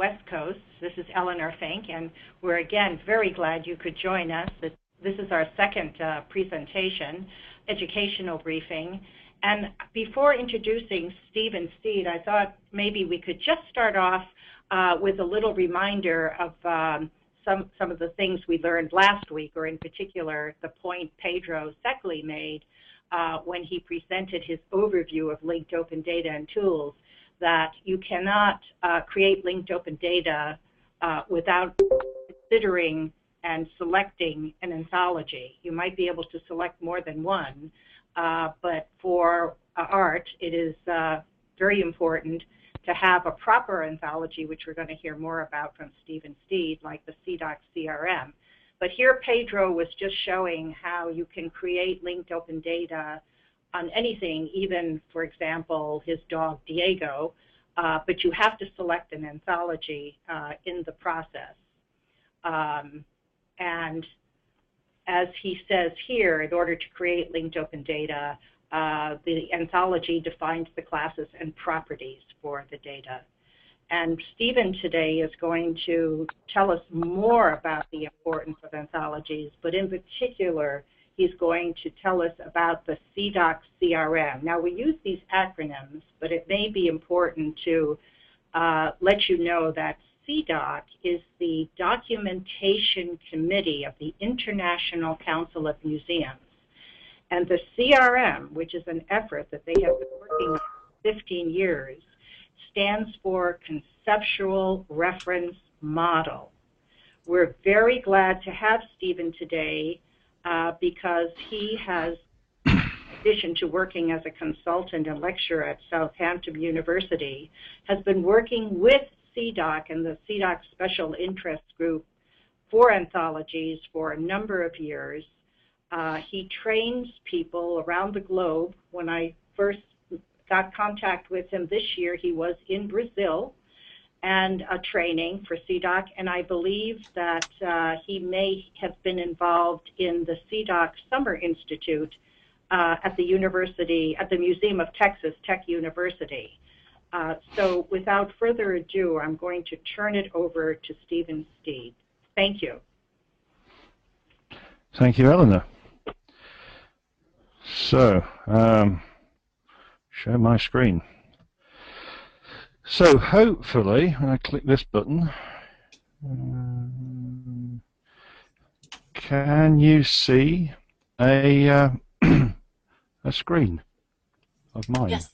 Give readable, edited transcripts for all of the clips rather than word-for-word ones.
West Coast. This is Eleanor Fink, and we're again very glad you could join us. This is our second presentation, educational briefing. And before introducing Steve and Steed, I thought maybe we could just start off with a little reminder of some of the things we learned last week, or in particular, the point Pedro Seckley made when he presented his overview of linked open data and tools, that you cannot create linked open data without considering and selecting an anthology. You might be able to select more than one, but for art, it is very important to have a proper anthology, which we're going to hear more about from Steve and Steed, like the CDOC CRM. But here Pedro was just showing how you can create linked open data on anything, even, for example, his dog Diego, but you have to select an anthology in the process. And as he says here, in order to create linked open data, the anthology defines the classes and properties for the data. And Stephen today is going to tell us more about the importance of anthologies, but in particular, he's going to tell us about the CDOC CRM. Now, we use these acronyms, but it may be important to let you know that CDOC is the Documentation Committee of the International Council of Museums. And the CRM, which is an effort that they have been working on for 15 years, stands for Conceptual Reference Model. We're very glad to have Stephen today because he has, in addition to working as a consultant and lecturer at Southampton University, has been working with CDOC and the CDOC Special Interest Group for anthologies for a number of years. He trains people around the globe. When I first got contact with him this year, he was in Brazil and a training for CDOC, and I believe that he may have been involved in the CDOC Summer Institute at the university, at the Museum of Texas, Tech University. So without further ado, I'm going to turn it over to Stephen Steed. Thank you. Thank you, Eleanor. So, share my screen. So hopefully, when I click this button, can you see a a screen of mine? Yes,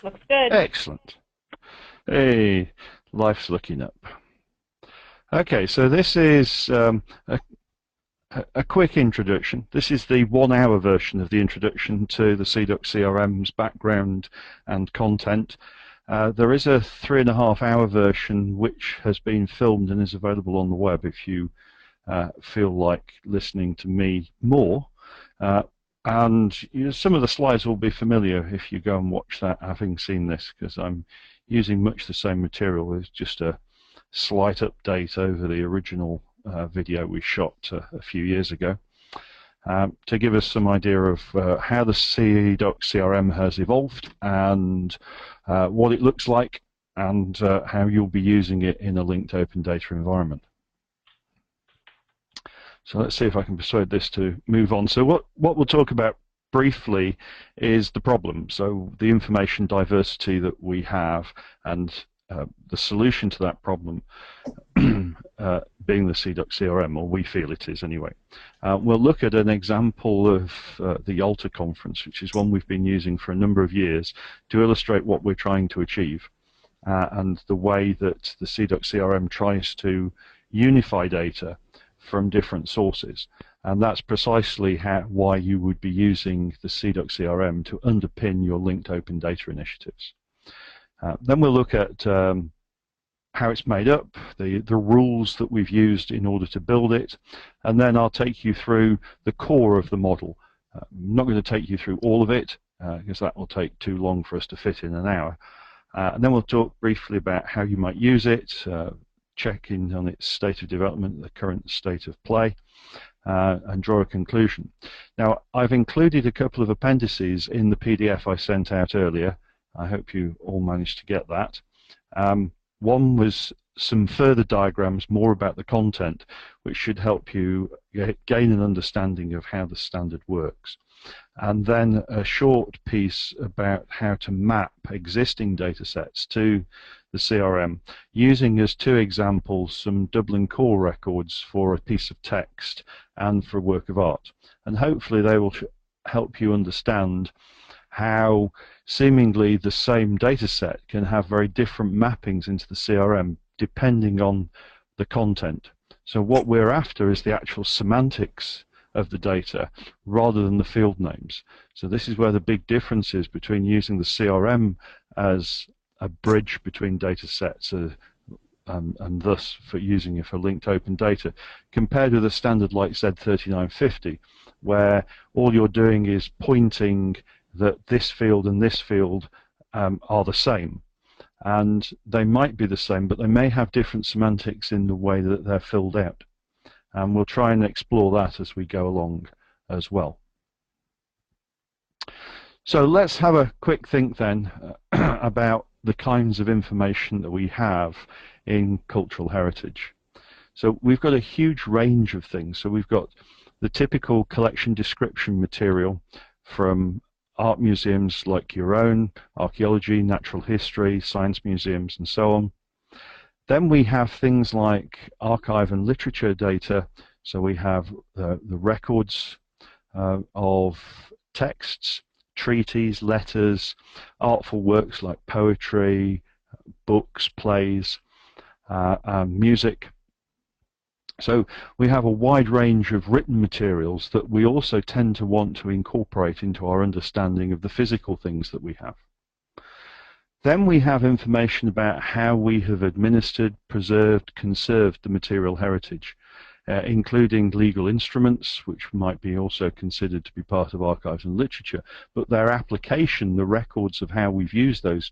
looks good. Excellent. Hey, life's looking up. Okay, so this is a quick introduction. This is the 1-hour version of the introduction to the CDOC CRM's background and content. There is a 3.5-hour version which has been filmed and is available on the web if you feel like listening to me more. And some of the slides will be familiar if you go and watch that, having seen this, because I'm using much the same material with just a slight update over the original video we shot a few years ago, to give us some idea of how the CDOC CRM has evolved and what it looks like and how you'll be using it in a linked open data environment. So let's see if I can persuade this to move on. So what we'll talk about briefly is the problem, so the information diversity that we have and the solution to that problem being the CDOC CRM, or we feel it is anyway. We'll look at an example of the Yalta conference, which is one we've been using for a number of years to illustrate what we're trying to achieve and the way that the CDOC CRM tries to unify data from different sources. And that's precisely why you would be using the CDOC CRM to underpin your linked open data initiatives. Then we'll look at how it's made up, the rules that we've used in order to build it, and then I'll take you through the core of the model. I'm not going to take you through all of it because that will take too long for us to fit in an hour. And then we'll talk briefly about how you might use it, check in on its state of development, the current state of play, and draw a conclusion. Now, I've included a couple of appendices in the PDF I sent out earlier. I hope you all managed to get that. One was some further diagrams more about the content, which should help you gain an understanding of how the standard works. And then a short piece about how to map existing data sets to the CRM, using as two examples some Dublin Core records for a piece of text and for a work of art. And hopefully they will help you understand how seemingly the same data set can have very different mappings into the CRM depending on the content. So what we're after is the actual semantics of the data rather than the field names. So this is where the big difference is between using the CRM as a bridge between data sets and thus for using it for linked open data, compared with a standard like Z3950, where all you're doing is pointing that this field and this field are the same. And they might be the same, but they may have different semantics in the way that they're filled out. And we'll try and explore that as we go along as well. So let's have a quick think then about the kinds of information that we have in cultural heritage. So we've got a huge range of things. So we've got the typical collection description material from art museums like your own, archaeology, natural history, science museums, and so on. Then we have things like archive and literature data. So we have the records of texts, treaties, letters, artful works like poetry, books, plays, music. So we have a wide range of written materials that we also tend to want to incorporate into our understanding of the physical things that we have. Then we have information about how we have administered, preserved, conserved the material heritage, including legal instruments, which might be also considered to be part of archives and literature, but their application, the records of how we've used those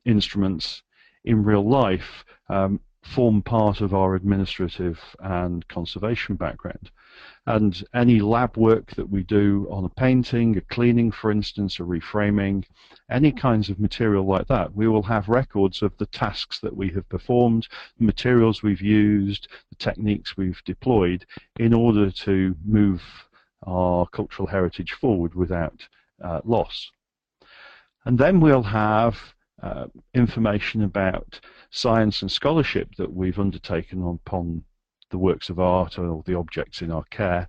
instruments in real life, form part of our administrative and conservation background. And any lab work that we do on a painting, a cleaning for instance, a reframing, any kinds of material like that, we will have records of the tasks that we have performed, the materials we've used, the techniques we've deployed in order to move our cultural heritage forward without loss. And then we'll have information about science and scholarship that we've undertaken upon the works of art or the objects in our care.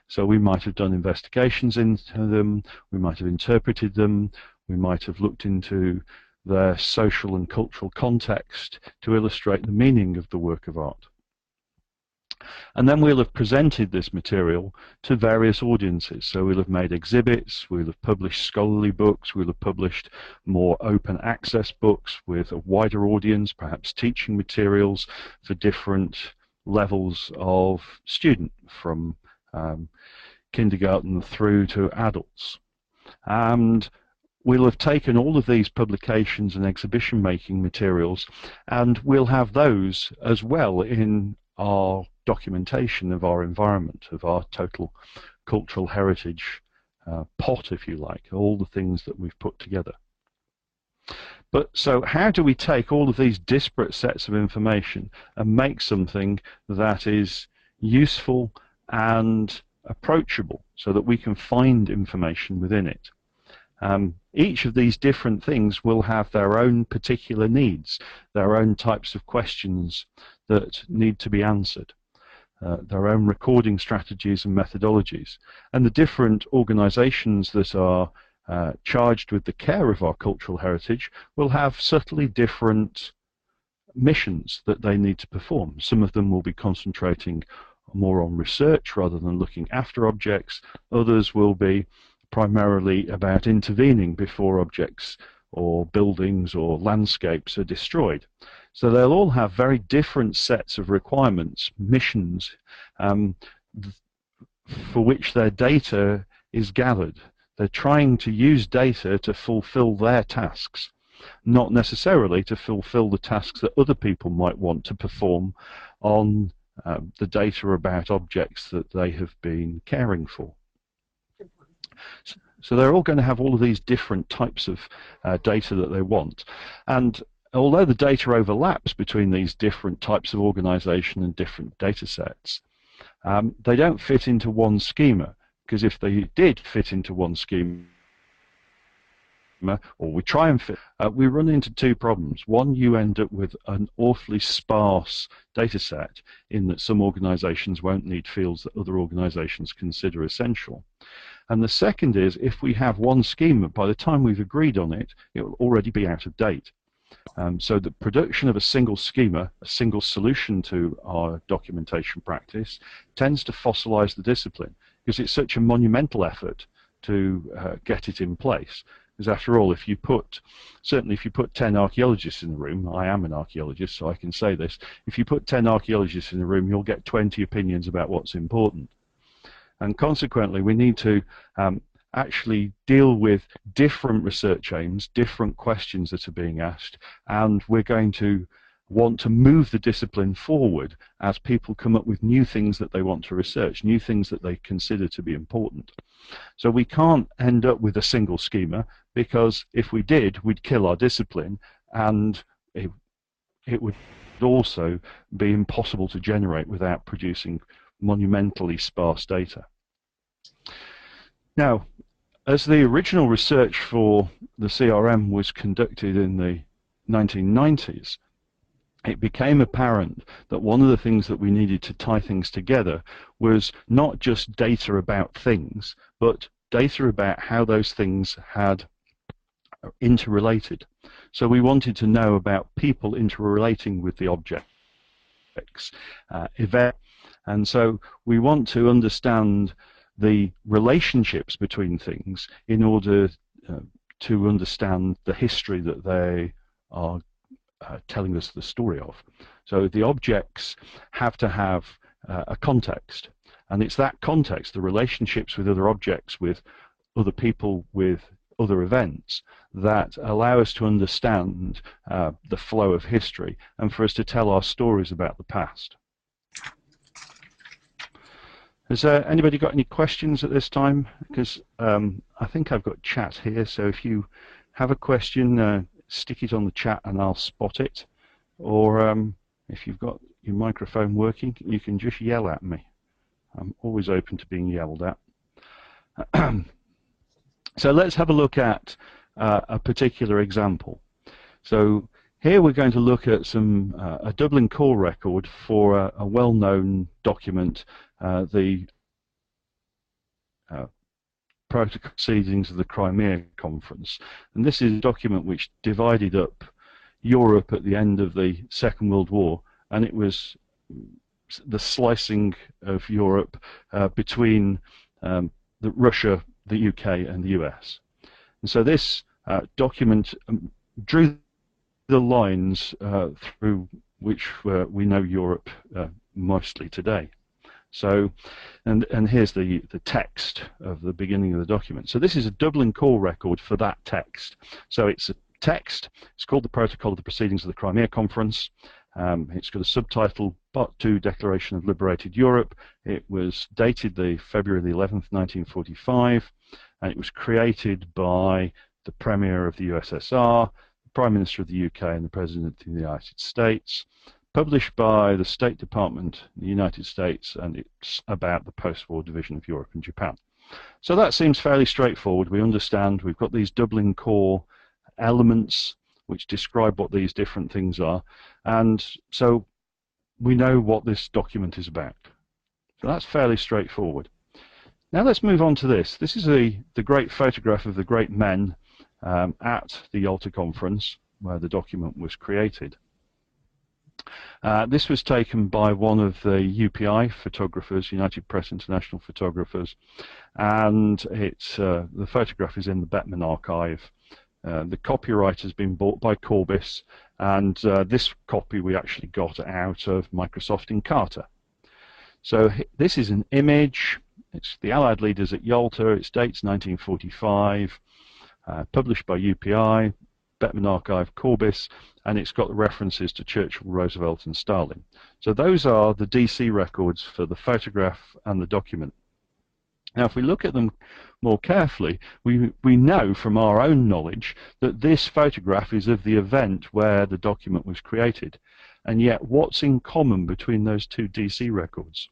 So we might have done investigations into them, we might have interpreted them, we might have looked into their social and cultural context to illustrate the meaning of the work of art. And then we'll have presented this material to various audiences. So we'll have made exhibits, we'll have published scholarly books, we'll have published more open access books with a wider audience, perhaps teaching materials for different levels of student, from kindergarten through to adults. And we'll have taken all of these publications and exhibition making materials, and we'll have those as well in our documentation of our environment, of our total cultural heritage pot, if you like, all the things that we've put together. But so how do we take all of these disparate sets of information and make something that is useful and approachable so that we can find information within it? Each of these different things will have their own particular needs, their own types of questions that need to be answered, their own recording strategies and methodologies. And the different organizations that are charged with the care of our cultural heritage will have subtly different missions that they need to perform. Some of them will be concentrating more on research rather than looking after objects. Others will be primarily about intervening before objects or buildings or landscapes are destroyed. So they'll all have very different sets of requirements, missions, for which their data is gathered. They're trying to use data to fulfill their tasks, not necessarily to fulfill the tasks that other people might want to perform on the data about objects that they have been caring for. So they're all going to have all of these different types of data that they want. And although the data overlaps between these different types of organization and different data sets, they don't fit into one schema, because if they did fit into one schema, or we try and fit, we run into two problems. One, you end up with an awfully sparse data set in that some organizations won't need fields that other organizations consider essential. And the second is, if we have one schema, by the time we've agreed on it, it will already be out of date. So the production of a single schema, a single solution to our documentation practice, tends to fossilize the discipline, because it's such a monumental effort to get it in place. Because after all, if you put, certainly if you put 10 archaeologists in the room, I am an archaeologist, so I can say this, if you put 10 archaeologists in the room, you'll get 20 opinions about what's important. And consequently, we need to actually deal with different research aims, different questions that are being asked, and we're going to want to move the discipline forward as people come up with new things that they want to research, new things that they consider to be important. So we can't end up with a single schema, because if we did, we'd kill our discipline, and it would also be impossible to generate without producing monumentally sparse data. Now, as the original research for the CRM was conducted in the 1990s, it became apparent that one of the things that we needed to tie things together was not just data about things, but data about how those things had interrelated. So we wanted to know about people interrelating with the objects, events, and so we want to understand the relationships between things in order to understand the history that they are telling us the story of. So the objects have to have a context, and it's that context, the relationships with other objects, with other people, with other events, that allow us to understand the flow of history and for us to tell our stories about the past. Has anybody got any questions at this time? Because I think I've got chat here, so if you have a question, stick it on the chat and I'll spot it. Or if you've got your microphone working, you can just yell at me. I'm always open to being yelled at. So let's have a look at a particular example. So here we're going to look at a Dublin core record for a well-known document, the protocol proceedings of the Crimea Conference. And this is a document which divided up Europe at the end of the Second World War, and it was the slicing of Europe between Russia, the UK and the US. And so this document drew the lines through which we know Europe mostly today. So, and here's the text of the beginning of the document. So this is a Dublin core record for that text. So it's a text, it's called the Protocol of the Proceedings of the Crimea Conference. It's got a subtitle, Part 2, Declaration of Liberated Europe. It was dated the February the 11th, 1945, and it was created by the Premier of the USSR, the Prime Minister of the UK, and the President of the United States, published by the State Department in the United States, and it's about the post-war division of Europe and Japan. So that seems fairly straightforward. We understand we've got these Dublin core elements which describe what these different things are, and so we know what this document is about. So that's fairly straightforward. Now let's move on to this. This is the great photograph of the great men at the Yalta Conference, where the document was created. This was taken by one of the UPI photographers, United Press International photographers, and the photograph is in the Bettman archive. The copyright has been bought by Corbis, and this copy we actually got out of Microsoft Encarta. So this is an image. It's the Allied leaders at Yalta. It dates 1945, published by UPI, Bettman archive, Corbis, and it's got the references to Churchill, Roosevelt, and Stalin. So those are the DC records for the photograph and the document. Now, if we look at them more carefully, we know from our own knowledge that this photograph is of the event where the document was created. And yet, what's in common between those two DC records?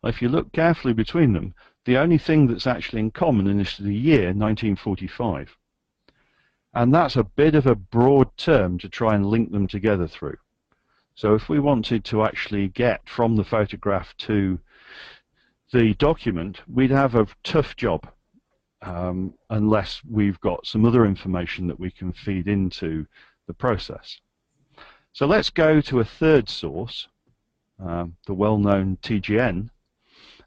Well, if you look carefully between them, the only thing that's actually in common is the year 1945. And that's a bit of a broad term to try and link them together through. So if we wanted to actually get from the photograph to the document, we'd have a tough job unless we've got some other information that we can feed into the process. So let's go to a third source, the well-known TGN,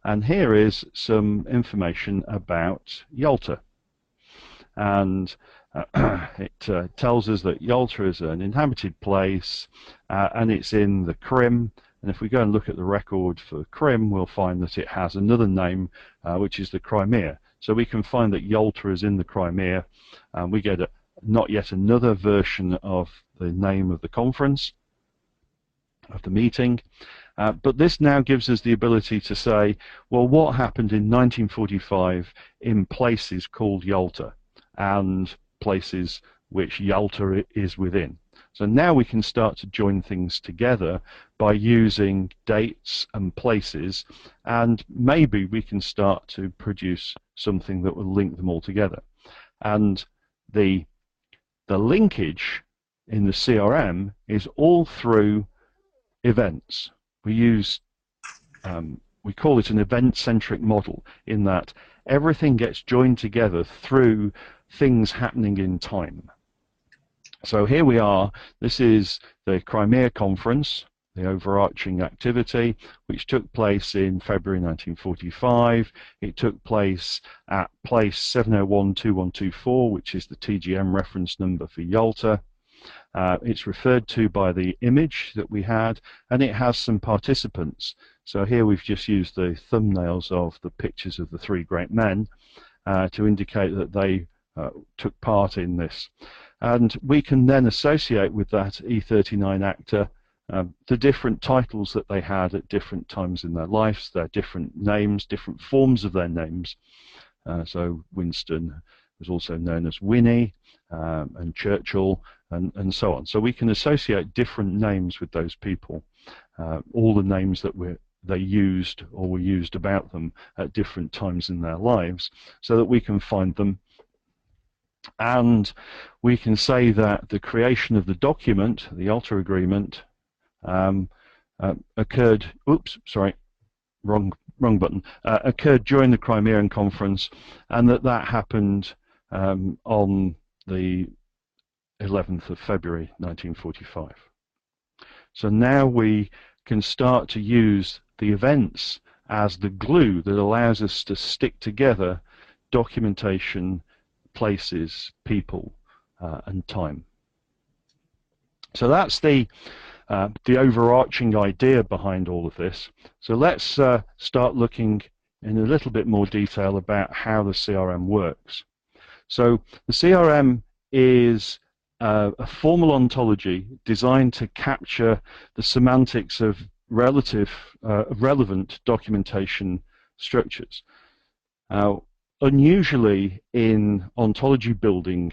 and here is some information about Yalta. And it tells us that Yalta is an inhabited place, and it's in the Krim. And if we go and look at the record for Krim, we'll find that it has another name, which is the Crimea. So we can find that Yalta is in the Crimea, and we get not yet another version of the name of the conference, of the meeting. But this now gives us the ability to say, well, what happened in 1945 in places called Yalta and places which Yalta is within. So now we can start to join things together by using dates and places, and maybe we can start to produce something that will link them all together. And the linkage in the CRM is all through events. We call it an event-centric model, in that everything gets joined together through things happening in time. So here we are. This is the Crimea Conference, the overarching activity, which took place in February 1945. It took place at place 7012124, which is the TGM reference number for Yalta. It's referred to by the image that we had, and it has some participants. So here we've just used the thumbnails of the pictures of the three great men to indicate that they took part in this. And we can then associate with that E39 actor the different titles that they had at different times in their lives, their different names, different forms of their names. So Winston was also known as Winnie, and Churchill, and so on. So we can associate different names with those people, all the names that they used or were used about them at different times in their lives, so that we can find them. And we can say that the creation of the document, the Yalta Agreement, occurred, oops, sorry, wrong button, occurred during the Crimean Conference, and that happened on the 11th of February 1945. So now we can start to use the events as the glue that allows us to stick together documentation, places, people, and time. So that's the overarching idea behind all of this. So let's start looking in a little bit more detail about how the CRM works. So the CRM is a formal ontology designed to capture the semantics of relevant documentation structures. Unusually in ontology building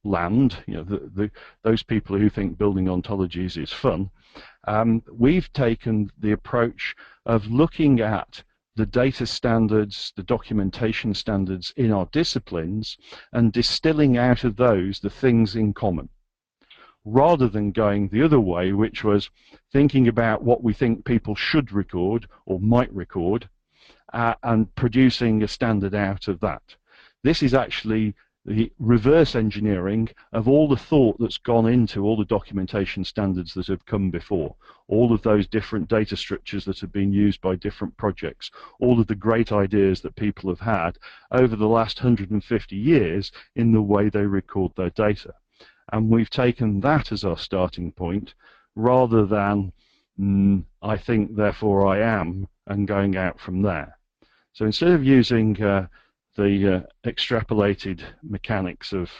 land, those people who think building ontologies is fun, we've taken the approach of looking at the data standards, the documentation standards in our disciplines, and distilling out of those the things in common, rather than going the other way, which was thinking about what we think people should record or might record, and producing a standard out of that. This is actually the reverse engineering of all the thought that's gone into all the documentation standards that have come before, all of those different data structures that have been used by different projects, all of the great ideas that people have had over the last 150 years in the way they record their data. And we've taken that as our starting point, rather than I think, therefore I am, and going out from there. So instead of using the extrapolated mechanics of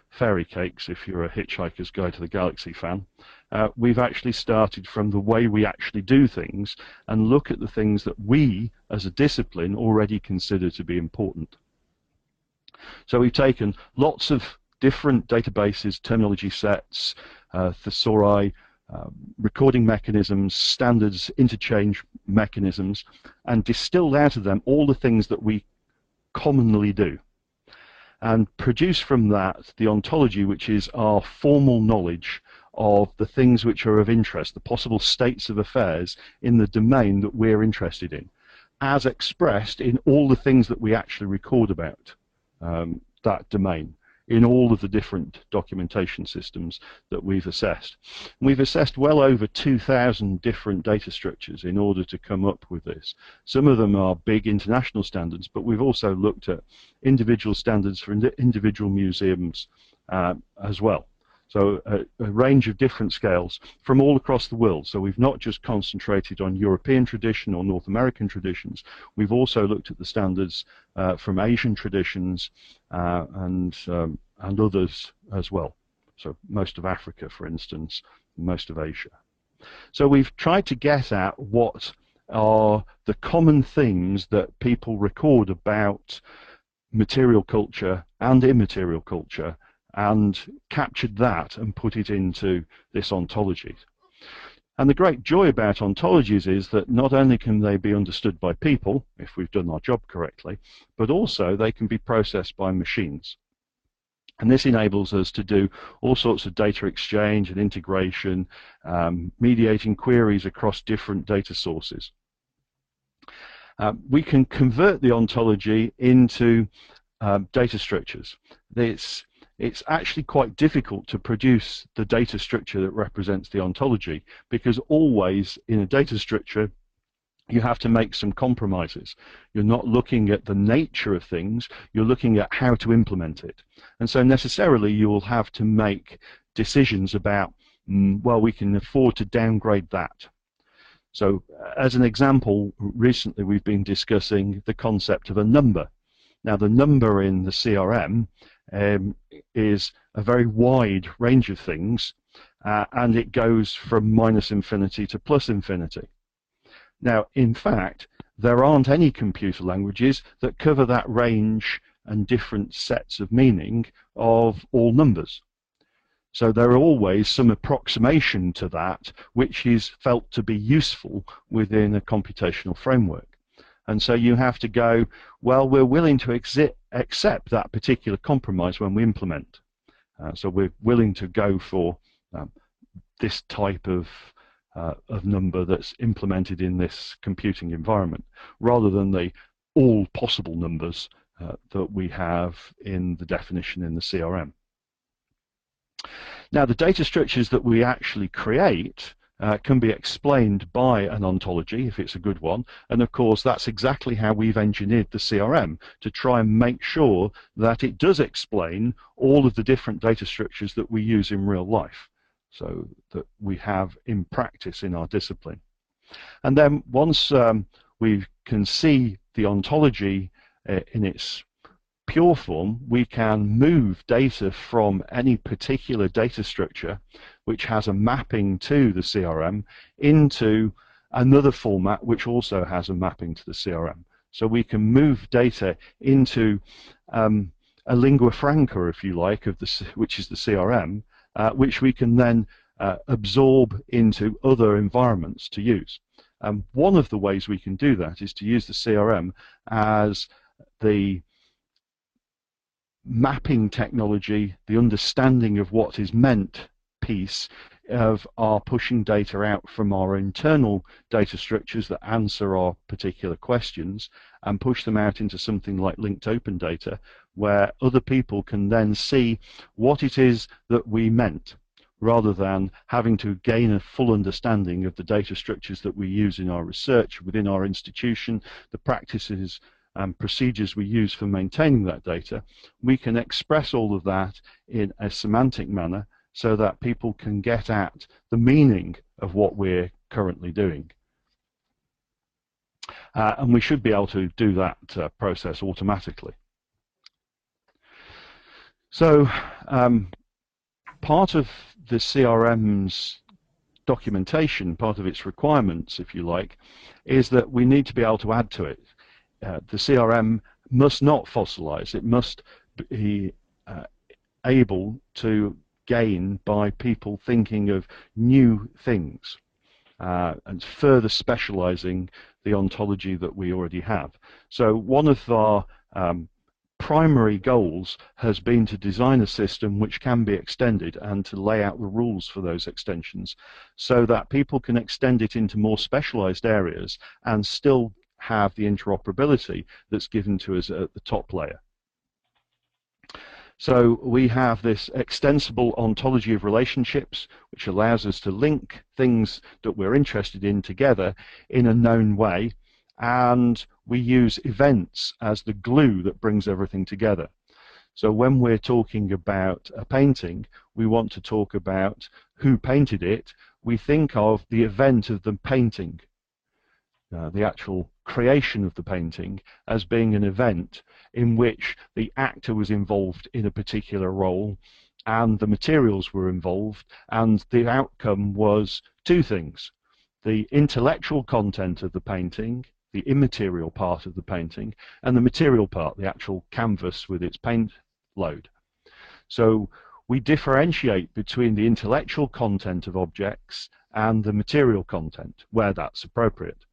fairy cakes if you're a Hitchhiker's Guide to the Galaxy fan. We've actually started from the way we actually do things and look at the things that we as a discipline already consider to be important. So we've taken lots of different databases, terminology sets, thesauri, recording mechanisms, standards, interchange mechanisms, and distilled out of them all the things that we commonly do, and produce from that the ontology, which is our formal knowledge of the things which are of interest, the possible states of affairs in the domain that we're interested in, as expressed in all the things that we actually record about that domain in all of the different documentation systems that we've assessed. We've assessed well over 2,000 different data structures in order to come up with this. Some of them are big international standards, but we've also looked at individual standards for individual museums as well. So a range of different scales from all across the world. So we've not just concentrated on European tradition or North American traditions. We've also looked at the standards from Asian traditions and others as well. So most of Africa, for instance, most of Asia. So we've tried to get at what are the common things that people record about material culture and immaterial culture, and captured that and put it into this ontology. And the great joy about ontologies is that not only can they be understood by people, if we've done our job correctly, but also they can be processed by machines. And this enables us to do all sorts of data exchange and integration, mediating queries across different data sources. We can convert the ontology into data structures. It's actually quite difficult to produce the data structure that represents the ontology, because always in a data structure you have to make some compromises. You're not looking at the nature of things, you're looking at how to implement it. And so necessarily you will have to make decisions about, well, we can afford to downgrade that. So as an example, recently we've been discussing the concept of a number. Now the number in the CRM is a very wide range of things, and it goes from -infinity to +infinity. Now, in fact, there aren't any computer languages that cover that range and different sets of meaning of all numbers. So there are always some approximation to that which is felt to be useful within a computational framework. And so you have to go, well, we're willing to accept that particular compromise when we implement. So we're willing to go for this type of number that's implemented in this computing environment, rather than the all possible numbers that we have in the definition in the CRM. Now, the data structures that we actually create can be explained by an ontology if it's a good one, and of course that's exactly how we've engineered the CRM, to try and make sure that it does explain all of the different data structures that we use in real life, so that we have in practice in our discipline. And then once we can see the ontology in its pure form, we can move data from any particular data structure which has a mapping to the CRM into another format which also has a mapping to the CRM. So we can move data into a lingua franca, if you like, of which is the CRM, which we can then absorb into other environments to use. One of the ways we can do that is to use the CRM as the mapping technology, the understanding of what is meant piece of our pushing data out from our internal data structures that answer our particular questions and push them out into something like linked open data, where other people can then see what it is that we meant, rather than having to gain a full understanding of the data structures that we use in our research within our institution, the practices and procedures we use for maintaining that data. We can express all of that in a semantic manner so that people can get at the meaning of what we're currently doing. And we should be able to do that process automatically. So part of the CRM's documentation, part of its requirements, if you like, is that we need to be able to add to it. The CRM must not fossilize. It must be able to gain by people thinking of new things and further specializing the ontology that we already have. So one of our primary goals has been to design a system which can be extended and to lay out the rules for those extensions so that people can extend it into more specialized areas and still have the interoperability that's given to us at the top layer. So we have this extensible ontology of relationships, which allows us to link things that we're interested in together in a known way, and we use events as the glue that brings everything together. So when we're talking about a painting, we want to talk about who painted it. We think of the event of the painting, the actual creation of the painting, as being an event in which the actor was involved in a particular role and the materials were involved, and the outcome was two things: the intellectual content of the painting, the immaterial part of the painting, and the material part, the actual canvas with its paint load. So we differentiate between the intellectual content of objects and the material content where that's appropriate.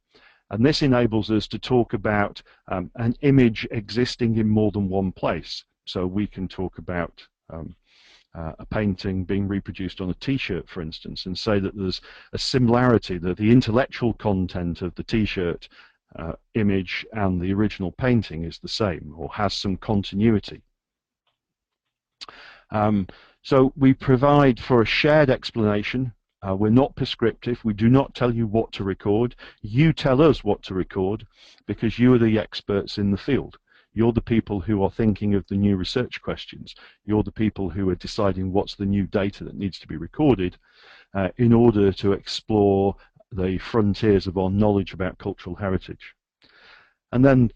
And this enables us to talk about an image existing in more than one place. So we can talk about a painting being reproduced on a t-shirt, for instance, and say that there's a similarity, that the intellectual content of the t-shirt image and the original painting is the same or has some continuity. So we provide for a shared explanation. We're not prescriptive. We do not tell you what to record. You tell us what to record because you are the experts in the field. You're the people who are thinking of the new research questions. You're the people who are deciding what's the new data that needs to be recorded in order to explore the frontiers of our knowledge about cultural heritage. And then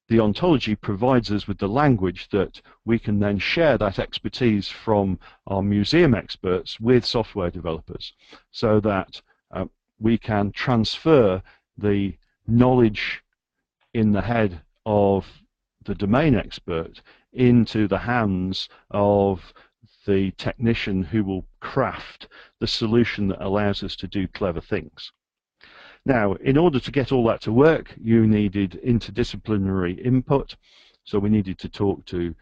the ontology provides us with the language that we can then share that expertise from our museum experts with software developers so that we can transfer the knowledge in the head of the domain expert into the hands of the technician who will craft the solution that allows us to do clever things. Now, in order to get all that to work, you needed interdisciplinary input. So we needed to talk to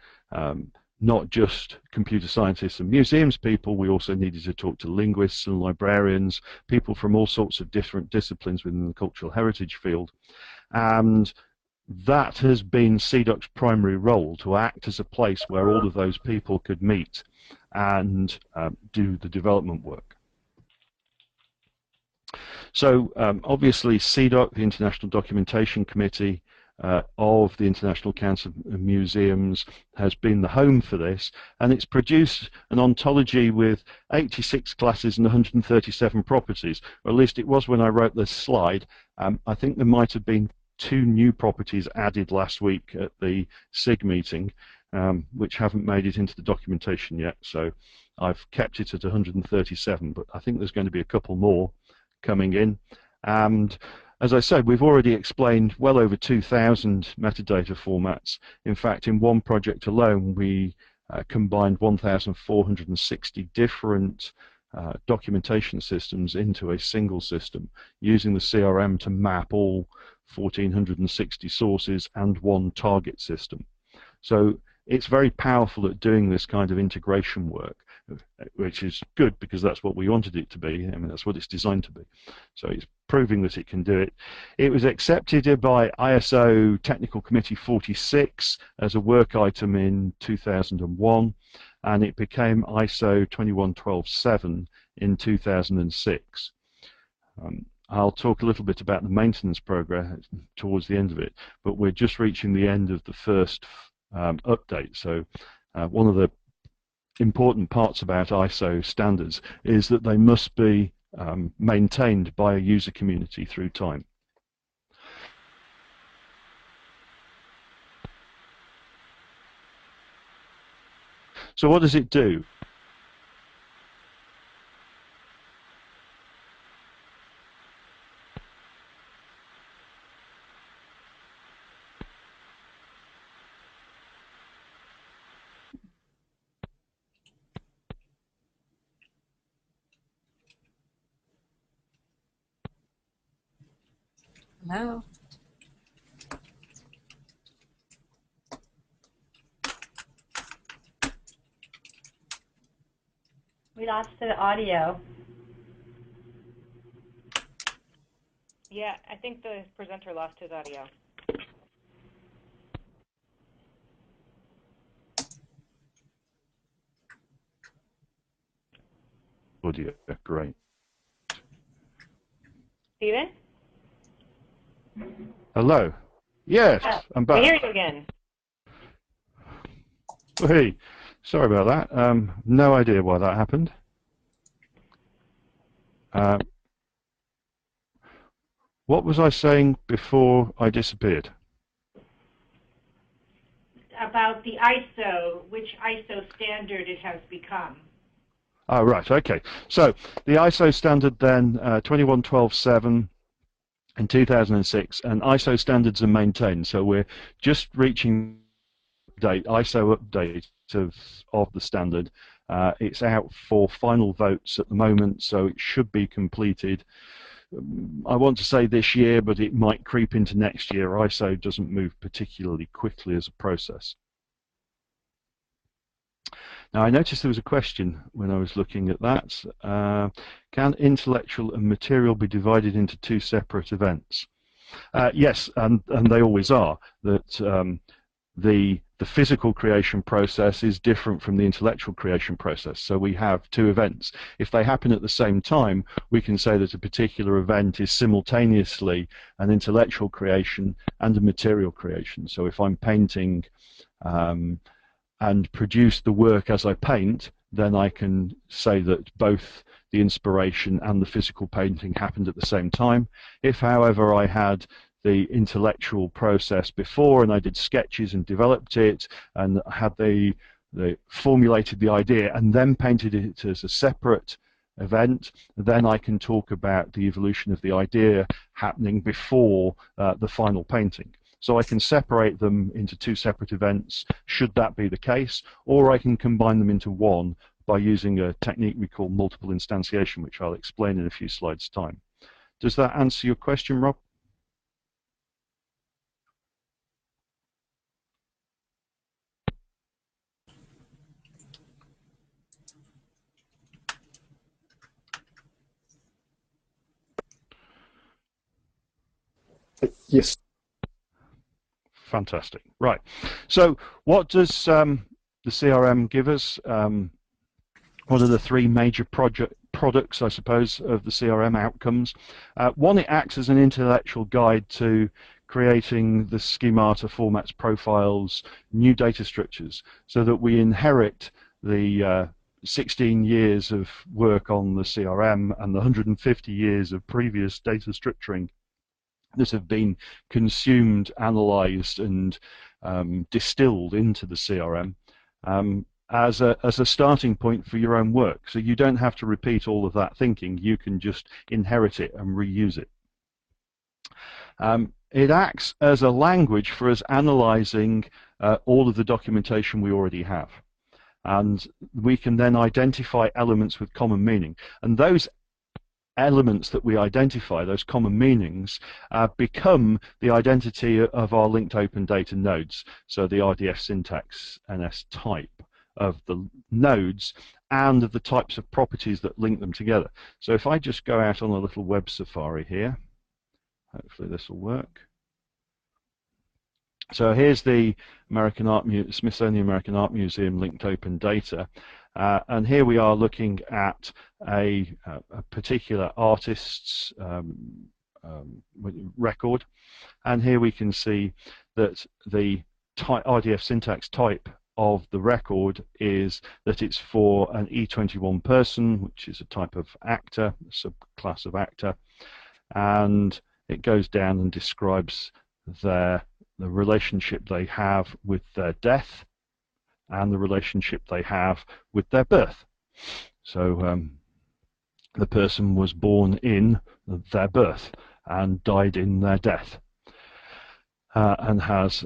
not just computer scientists and museums people, we also needed to talk to linguists and librarians, people from all sorts of different disciplines within the cultural heritage field. And that has been CDOC's primary role, to act as a place where all of those people could meet and do the development work. So obviously CDOC, the International Documentation Committee of the International Council of Museums, has been the home for this, and it's produced an ontology with 86 classes and 137 properties, or at least it was when I wrote this slide. I think there might have been 2 new properties added last week at the SIG meeting, which haven't made it into the documentation yet, so I've kept it at 137, but I think there's going to be a couple more coming in. And as I said, we've already explained well over 2,000 metadata formats. In fact, in one project alone, we combined 1,460 different documentation systems into a single system, using the CRM to map all 1,460 sources and one target system. So it's very powerful at doing this kind of integration work, which is good because that's what we wanted it to be. I mean, that's what it's designed to be. So it's proving that it can do it. It was accepted by ISO Technical Committee 46 as a work item in 2001, and it became ISO 21127 in 2006. I'll talk a little bit about the maintenance program towards the end of it, but we're just reaching the end of the first update. So one of the important parts about ISO standards is that they must be maintained by a user community through time. So what does it do? Hello. We lost the audio. Yeah, I think the presenter lost his audio. Audio, great. Stephen? Hello. Yes, I'm back. I hear you again. Hey, sorry about that. No idea why that happened. What was I saying before I disappeared? About the ISO, which ISO standard it has become. Oh, right, okay. So the ISO standard then, 21127 in 2006, and ISO standards are maintained. So we're just reaching ISO update of the standard. It's out for final votes at the moment, so it should be completed. I want to say this year, but it might creep into next year. ISO doesn't move particularly quickly as a process. Now, I noticed there was a question when I was looking at that. Can intellectual and material be divided into two separate events? Yes, and they always are. That the physical creation process is different from the intellectual creation process. So we have two events. If they happen at the same time, we can say that a particular event is simultaneously an intellectual creation and a material creation. So if I'm painting and produce the work as I paint, then I can say that both the inspiration and the physical painting happened at the same time. If, however, I had the intellectual process before and I did sketches and developed it and had the formulated the idea and then painted it as a separate event, then I can talk about the evolution of the idea happening before the final painting. So I can separate them into two separate events, should that be the case, or I can combine them into one by using a technique we call multiple instantiation, which I'll explain in a few slides' time. Does that answer your question, Rob? Yes. Fantastic. Right. So what does the CRM give us? What are the three major products, I suppose, of the CRM outcomes? One, it acts as an intellectual guide to creating the schemata, formats, profiles, new data structures, so that we inherit the 16 years of work on the CRM and the 150 years of previous data structuring that have been consumed, analyzed, and distilled into the CRM as a starting point for your own work. So you don't have to repeat all of that thinking. You can just inherit it and reuse it. It acts as a language for us analyzing all of the documentation we already have. And we can then identify elements with common meaning. And those elements that we identify, those common meanings, become the identity of our linked open data nodes. So the RDF syntax NS type of the nodes and of the types of properties that link them together. So if I just go out on a little web safari here, hopefully this will work. So here's the Smithsonian American Art Museum linked open data. And here we are looking at a particular artist's record. And here we can see that the RDF syntax type of the record is that it's for an E21 person, which is a type of actor, a subclass of actor. And it goes down and describes the relationship they have with their death. and the relationship they have with their birth. So the person was born in their birth and died in their death, and has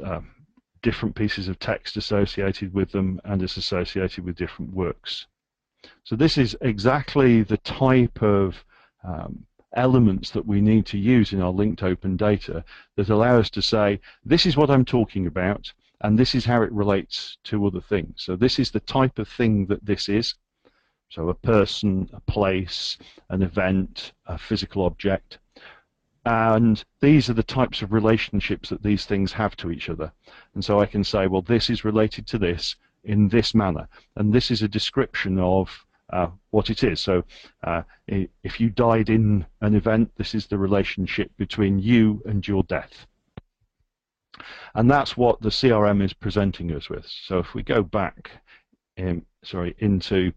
different pieces of text associated with them and is associated with different works. So this is exactly the type of elements that we need to use in our linked open data that allow us to say, this is what I'm talking about, and this is how it relates to other things. So this is the type of thing that this is. So a person, a place, an event, a physical object. And these are the types of relationships that these things have to each other. And so I can say, well, this is related to this in this manner. And this is a description of what it is. So if you died in an event, this is the relationship between you and your death. And that's what the CRM is presenting us with. So if we go back into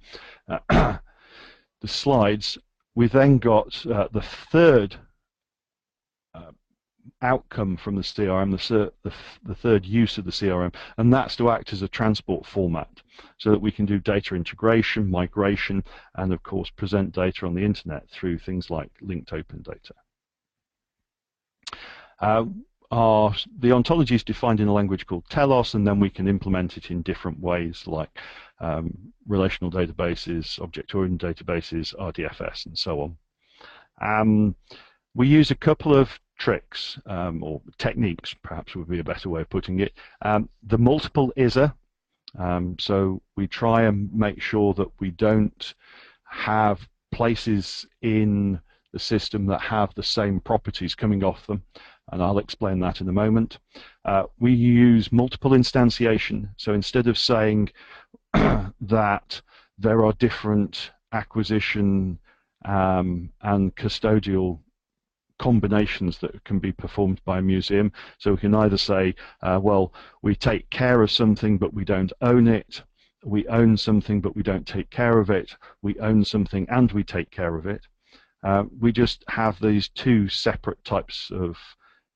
the slides, we then got the third outcome from the CRM, the third use of the CRM, and that's to act as a transport format so that we can do data integration, migration, and of course present data on the internet through things like linked open data. The ontology is defined in a language called Telos, and then we can implement it in different ways like relational databases, object-oriented databases, RDFS, and so on. We use a couple of tricks, or techniques, perhaps would be a better way of putting it. The multiple ISA, so we try and make sure that we don't have places in the system that have the same properties coming off them, and I'll explain that in a moment. We use multiple instantiation, so instead of saying that there are different acquisition and custodial combinations that can be performed by a museum, so we can either say, well, we take care of something but we don't own it, we own something but we don't take care of it, we own something and we take care of it. We just have these two separate types of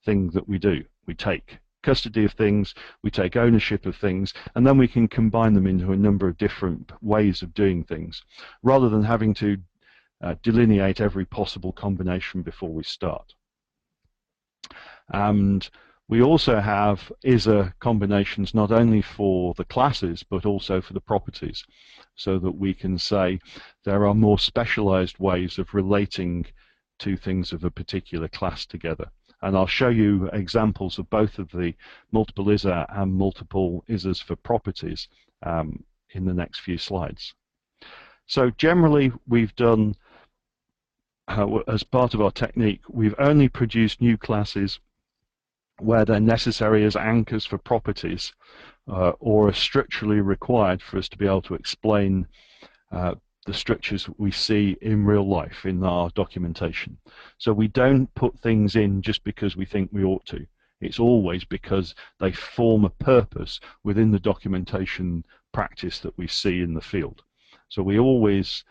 things that we do. We take custody of things, we take ownership of things, and then we can combine them into a number of different ways of doing things, rather than having to delineate every possible combination before we start. And we also have ISA combinations not only for the classes but also for the properties, so that we can say there are more specialized ways of relating to things of a particular class together. And I'll show you examples of both of the multiple ISA and multiple ISAs for properties in the next few slides. So generally we've done, as part of our technique, we've only produced new classes where they're necessary as anchors for properties or are structurally required for us to be able to explain the structures we see in real life in our documentation. So we don't put things in just because we think we ought to. It's always because they form a purpose within the documentation practice that we see in the field. So we always,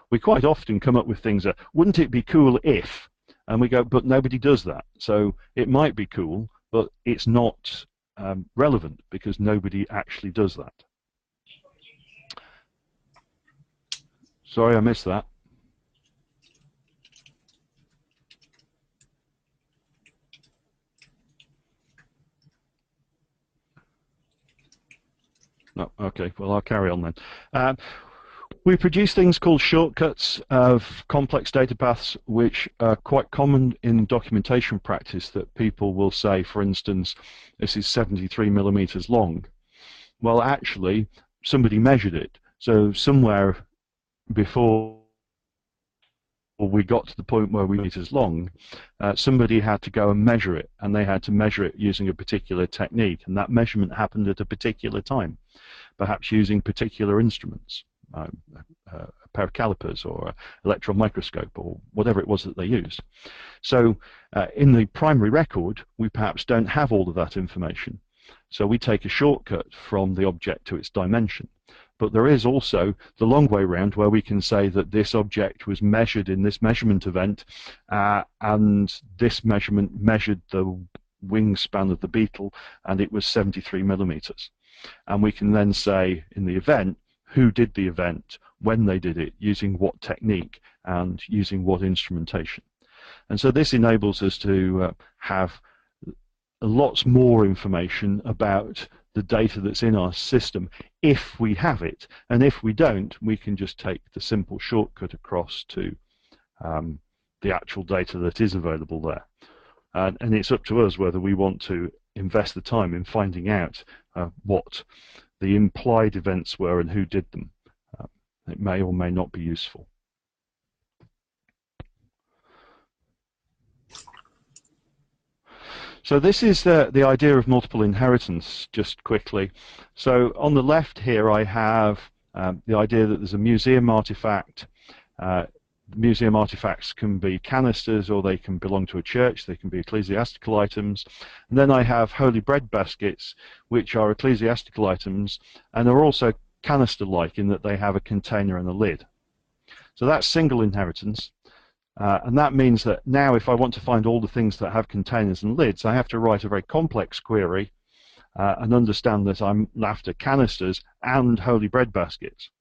we quite often come up with things that, wouldn't it be cool if, and we go, but nobody does that. So it might be cool, but it's not relevant because nobody actually does that. Sorry, I missed that. No, okay, well, I'll carry on then. We produce things called shortcuts of complex data paths, which are quite common in documentation practice, that people will say, for instance, this is 73 millimeters long. Well, actually, somebody measured it. So somewhere before we got to the point where we were meters long, somebody had to go and measure it, and they had to measure it using a particular technique, and that measurement happened at a particular time, perhaps using particular instruments, a pair of calipers or an electron microscope or whatever it was that they used. So in the primary record, we perhaps don't have all of that information. So we take a shortcut from the object to its dimension. But there is also the long way round, where we can say that this object was measured in this measurement event, and this measurement measured the wingspan of the beetle, and it was 73 millimeters. and we can then say in the event who did the event, when they did it, using what technique, and using what instrumentation. And so this enables us to have lots more information about the data that's in our system if we have it, and if we don't, we can just take the simple shortcut across to the actual data that is available there. And it's up to us whether we want to invest the time in finding out what the implied events were and who did them. It may or may not be useful. So this is the idea of multiple inheritance, just quickly. So on the left here I have the idea that there's a museum artifact. Museum artifacts can be canisters, or they can belong to a church, they can be ecclesiastical items. And then I have holy bread baskets, which are ecclesiastical items and are also canister-like in that they have a container and a lid. So that's single inheritance. And that means that now if I want to find all the things that have containers and lids, I have to write a very complex query and understand that I'm after canisters and holy bread baskets.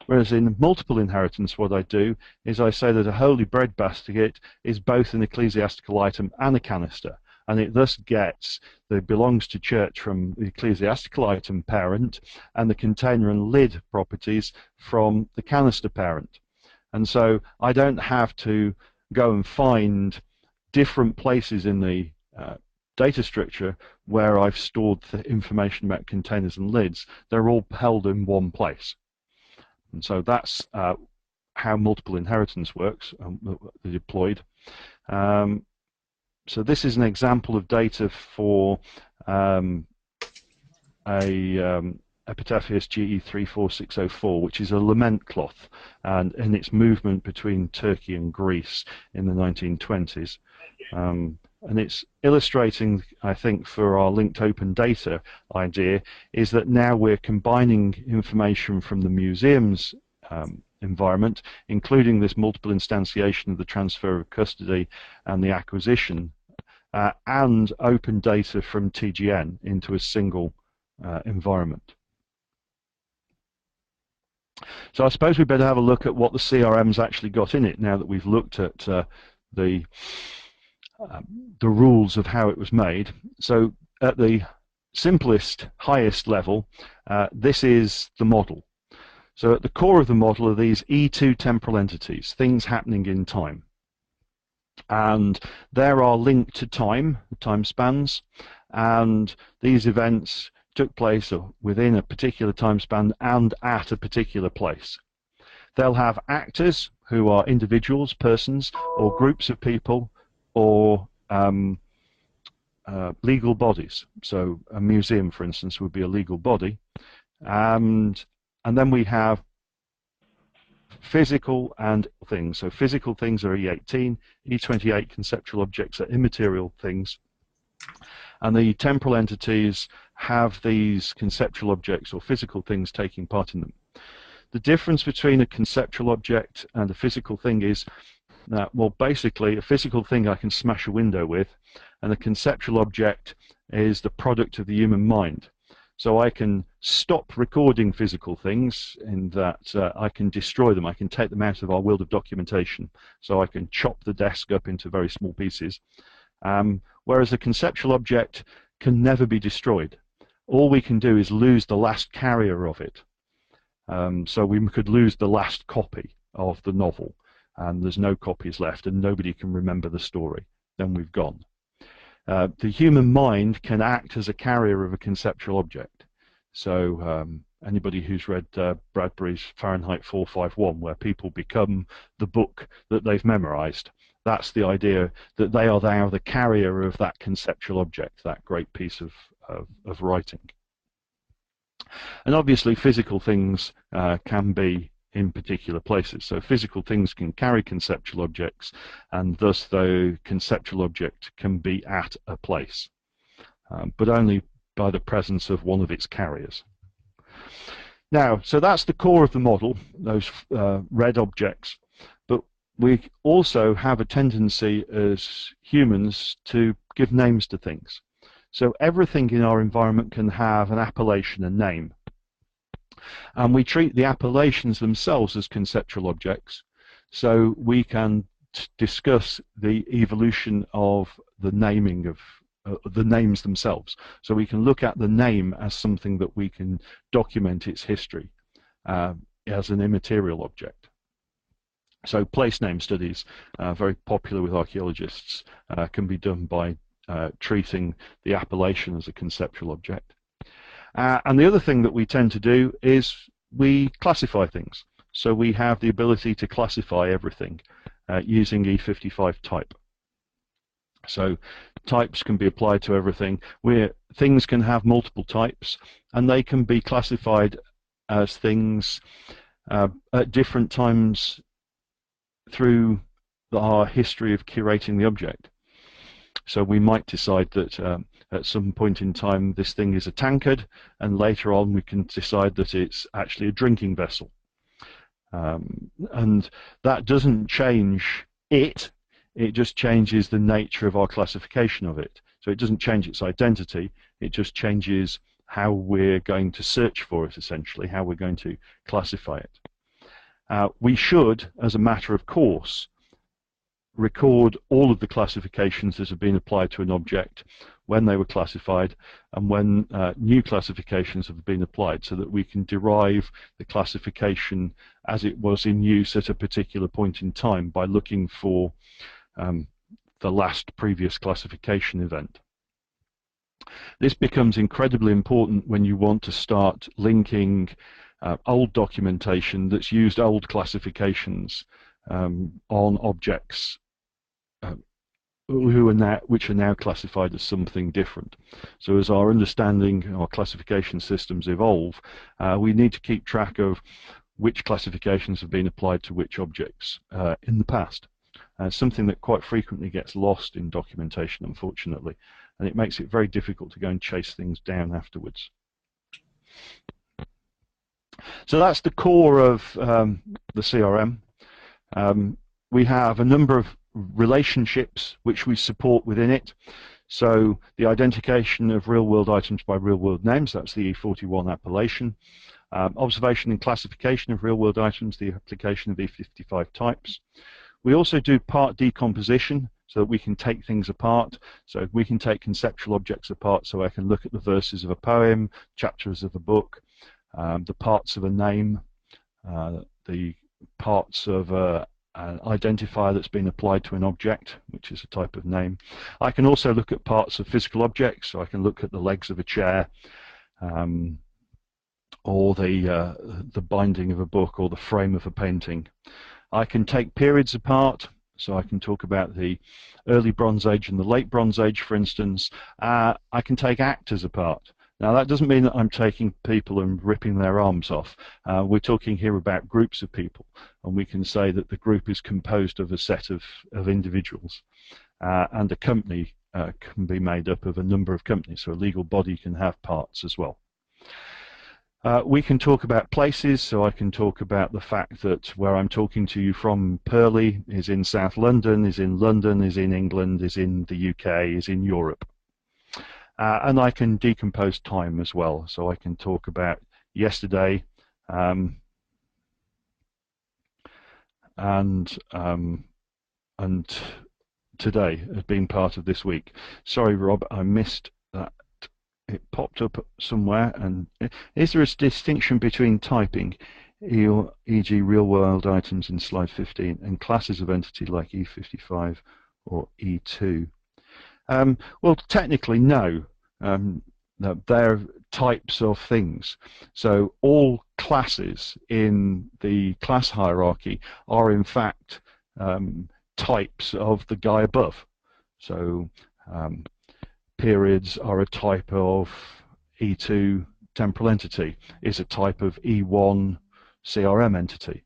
Whereas in multiple inheritance, what I do is I say that a holy bread basket is both an ecclesiastical item and a canister, and it thus gets the belongs to church from the ecclesiastical item parent and the container and lid properties from the canister parent. And so I don't have to go and find different places in the data structure where I've stored the information about containers and lids. They're all held in one place. And so that's how multiple inheritance works, deployed. So this is an example of data for Epitaphius GE34604, which is a lament cloth, and in its movement between Turkey and Greece in the 1920s. And it's illustrating, I think, for our linked open data idea, is that now we're combining information from the museum's environment, including this multiple instantiation of the transfer of custody and the acquisition, and open data from TGN into a single environment. So I suppose we better have a look at what the CRM's actually got in it now that we've looked at the rules of how it was made. So at the simplest, highest level, this is the model. So at the core of the model are these E2 temporal entities, things happening in time. And there are linked to time spans, and these events took place within a particular time span and at a particular place. They'll have actors who are individuals, persons, or groups of people, or legal bodies. So a museum, for instance, would be a legal body. And then we have physical and things. So physical things are E18, E28 conceptual objects are immaterial things, and the temporal entities have these conceptual objects or physical things taking part in them. The difference between a conceptual object and a physical thing is that, well, basically a physical thing I can smash a window with, and a conceptual object is the product of the human mind. So I can stop recording physical things in that I can destroy them, I can take them out of our world of documentation, so I can chop the desk up into very small pieces, whereas a conceptual object can never be destroyed. All we can do is lose the last carrier of it. So we could lose the last copy of the novel, and there's no copies left, and nobody can remember the story. Then we've gone. The human mind can act as a carrier of a conceptual object. So anybody who's read Bradbury's Fahrenheit 451, where people become the book that they've memorized, that's the idea that they are now the carrier of that conceptual object, that great piece of writing. And obviously physical things can be in particular places. So physical things can carry conceptual objects, and thus the conceptual object can be at a place, but only by the presence of one of its carriers. Now, so that's the core of the model, those red objects, but we also have a tendency as humans to give names to things. So everything in our environment can have an appellation, a name. And we treat the appellations themselves as conceptual objects. So we can discuss the evolution of the naming of the names themselves. So we can look at the name as something that we can document its history as an immaterial object. So place name studies, very popular with archaeologists, can be done by treating the appellation as a conceptual object. And the other thing that we tend to do is we classify things. So we have the ability to classify everything using E55 type. So types can be applied to everything. Things can have multiple types, and they can be classified as things at different times through our history of curating the object. So we might decide that at some point in time this thing is a tankard, and later on we can decide that it's actually a drinking vessel. And that doesn't change it just changes the nature of our classification of it. So it doesn't change its identity, it just changes how we're going to search for it, essentially, how we're going to classify it. We should, as a matter of course, record all of the classifications that have been applied to an object when they were classified and when new classifications have been applied, so that we can derive the classification as it was in use at a particular point in time by looking for the last previous classification event. This becomes incredibly important when you want to start linking old documentation that's used old classifications on objects which are now classified as something different. So as our understanding, our classification systems evolve, we need to keep track of which classifications have been applied to which objects in the past. Something that quite frequently gets lost in documentation, unfortunately, and it makes it very difficult to go and chase things down afterwards. So that's the core of the CRM. We have a number of relationships which we support within it. So the identification of real-world items by real-world names, that's the E41 appellation. Observation and classification of real-world items, the application of E55 types. We also do part decomposition, so that we can take things apart. So we can take conceptual objects apart, so I can look at the verses of a poem, chapters of a book, the parts of a name, the parts of an identifier that's been applied to an object, which is a type of name. I can also look at parts of physical objects, so I can look at the legs of a chair, or the binding of a book, or the frame of a painting. I can take periods apart, so I can talk about the early Bronze Age and the late Bronze Age, for instance. I can take actors apart. Now that doesn't mean that I'm taking people and ripping their arms off. We're talking here about groups of people, and we can say that the group is composed of a set of individuals, and a company can be made up of a number of companies, so a legal body can have parts as well. We can talk about places, so I can talk about the fact that where I'm talking to you from, Purley, is in South London, is in London, is in England, is in the UK, is in Europe. And I can decompose time as well, so I can talk about yesterday and today as being part of this week. Sorry, Rob, I missed that. It popped up somewhere. And is there a distinction between typing, e.g. real-world items in slide 15, and classes of entity like E55 or E2? Well, technically, no. They're types of things. So all classes in the class hierarchy are in fact types of the guy above. So periods are a type of E2 temporal entity, is a type of E1 CRM entity.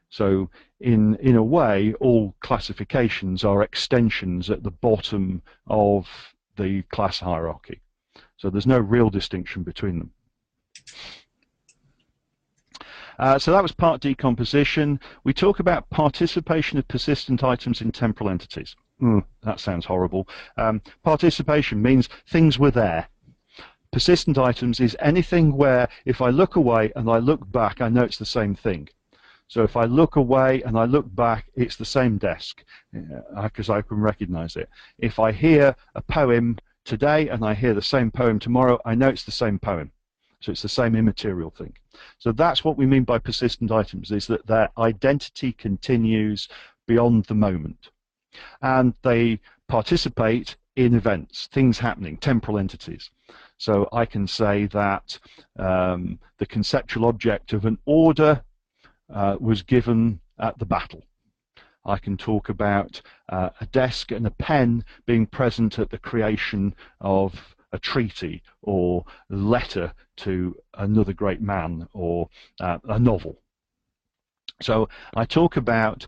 So in a way, all classifications are extensions at the bottom of the class hierarchy. So there's no real distinction between them. So that was part decomposition. We talk about participation of persistent items in temporal entities. That sounds horrible. Participation means things were there. Persistent items is anything where if I look away and I look back, I know it's the same thing. So if I look away and I look back, it's the same desk because I can recognize it. If I hear a poem today and I hear the same poem tomorrow, I know it's the same poem. So it's the same immaterial thing. So that's what we mean by persistent items, is that their identity continues beyond the moment. And they participate in events, things happening, temporal entities. So I can say that the conceptual object of an order was given at the battle. I can talk about a desk and a pen being present at the creation of a treaty or a letter to another great man or a novel. So I talk about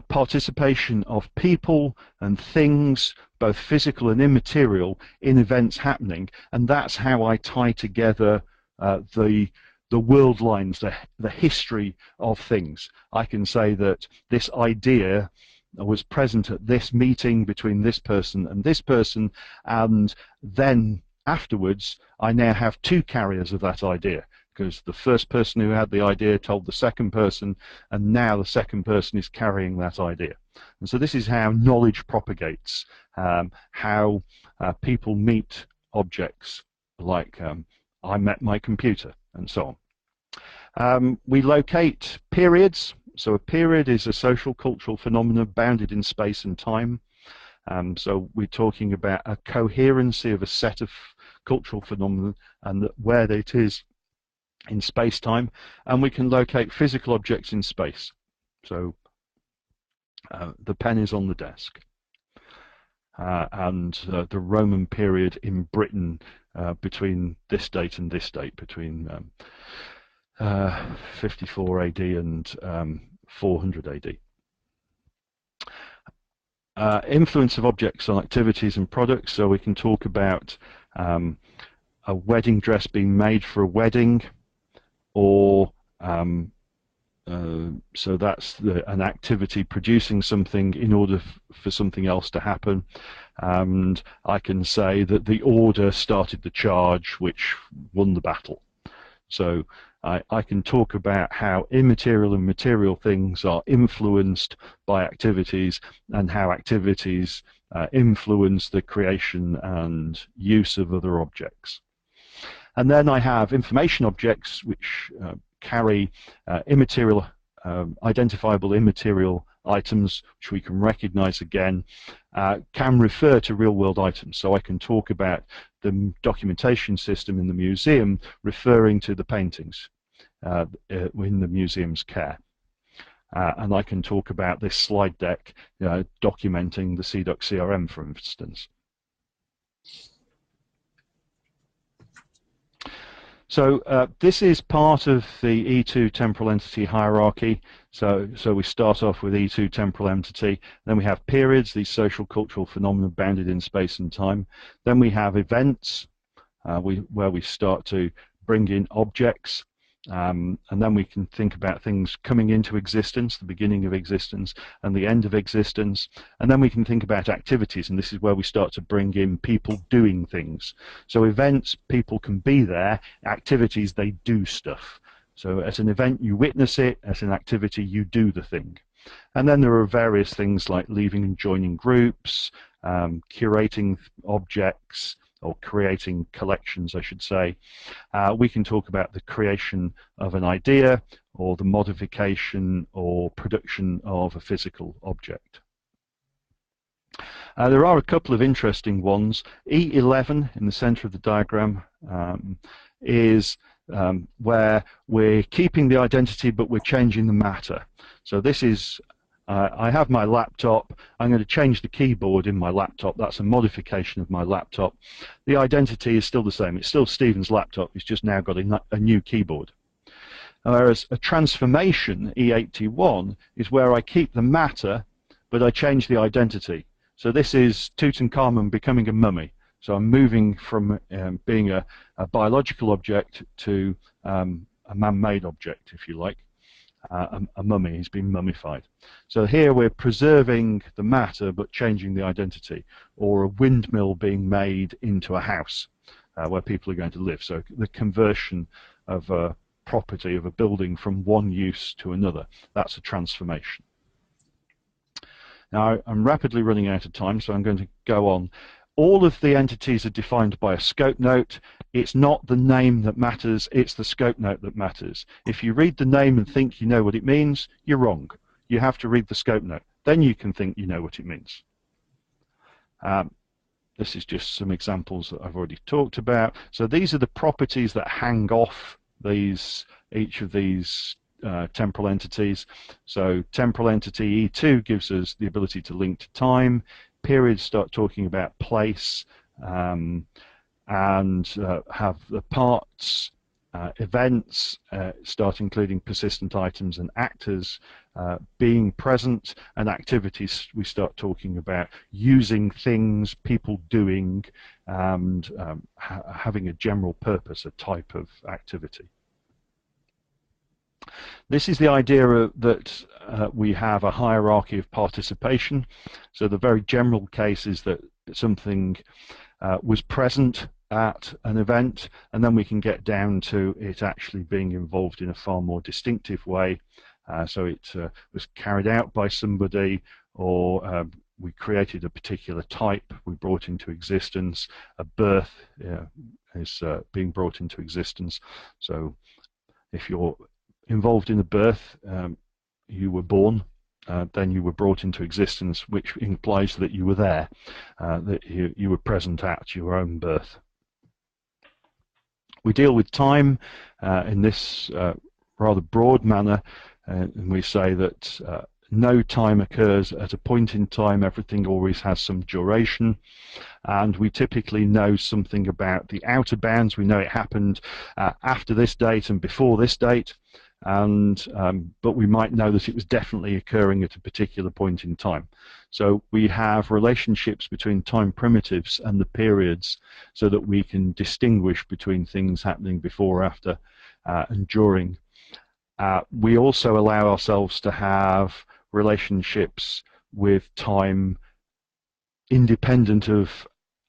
participation of people and things, both physical and immaterial, in events happening, and that's how I tie together the world lines, the history of things. I can say that this idea was present at this meeting between this person, and then afterwards I now have two carriers of that idea, because the first person who had the idea told the second person, and now the second person is carrying that idea. And so this is how knowledge propagates, how people meet objects, like I met my computer, and so on. We locate periods. So a period is a social cultural phenomenon bounded in space and time. So we're talking about a coherency of a set of cultural phenomena and where it is in space-time, and we can locate physical objects in space. So the pen is on the desk, and the Roman period in Britain between this date and this date, between 54 AD and 400 AD. Influence of objects on activities and products. So we can talk about a wedding dress being made for a wedding, or so that's an activity producing something in order for something else to happen. And I can say that the order started the charge which won the battle. So I can talk about how immaterial and material things are influenced by activities, and how activities influence the creation and use of other objects. And then I have information objects which carry immaterial, identifiable immaterial items, which we can recognize again, can refer to real-world items. So I can talk about the documentation system in the museum referring to the paintings in the museum's care. And I can talk about this slide deck documenting the CDOC CRM, for instance. So this is part of the E2 temporal entity hierarchy. So we start off with E2 temporal entity, then we have periods, these social cultural phenomena bounded in space and time. Then we have events, where we start to bring in objects, and then we can think about things coming into existence, the beginning of existence and the end of existence. And then we can think about activities, and this is where we start to bring in people doing things. So events, people can be there. Activities, they do stuff. So at an event you witness it, at an activity you do the thing. And then there are various things like leaving and joining groups, curating objects, or creating collections, I should say. We can talk about the creation of an idea, or the modification or production of a physical object. There are a couple of interesting ones. E11 in the center of the diagram is where we're keeping the identity but we're changing the matter. So this is I have my laptop, I'm going to change the keyboard in my laptop. That's a modification of my laptop. The identity is still the same. It's still Stephen's laptop. It's just now got a new keyboard. Whereas a transformation, E81, is where I keep the matter, but I change the identity. So this is Tutankhamun becoming a mummy. So I'm moving from being a biological object to a man-made object, if you like. a mummy. He's been mummified. So here we're preserving the matter but changing the identity, or a windmill being made into a house where people are going to live. So the conversion of a property, of a building, from one use to another. That's a transformation. Now I'm rapidly running out of time, so I'm going to go on. All of the entities are defined by a scope note. It's not the name that matters, it's the scope note that matters. If you read the name and think you know what it means, you're wrong. You have to read the scope note. Then you can think you know what it means. This is just some examples that I've already talked about. So these are the properties that hang off each of these temporal entities. So temporal entity E2 gives us the ability to link to time. Periods start talking about place, and have the parts, events start including persistent items and actors being present, and activities we start talking about using things, people doing, and having a general purpose, a type of activity. This is the idea that we have a hierarchy of participation. So the very general case is that something was present at an event, and then we can get down to it actually being involved in a far more distinctive way. So it was carried out by somebody, or we created a particular type we brought into existence. A birth is being brought into existence. So if you're involved in a birth, you were born, then you were brought into existence, which implies that you were there, that you were present at your own birth. We deal with time in this rather broad manner, and we say that no time occurs at a point in time. Everything always has some duration, and we typically know something about the outer bounds. We know it happened after this date and before this date, and but we might know that it was definitely occurring at a particular point in time. So we have relationships between time primitives and the periods, so that we can distinguish between things happening before, after, and during. We also allow ourselves to have relationships with time independent of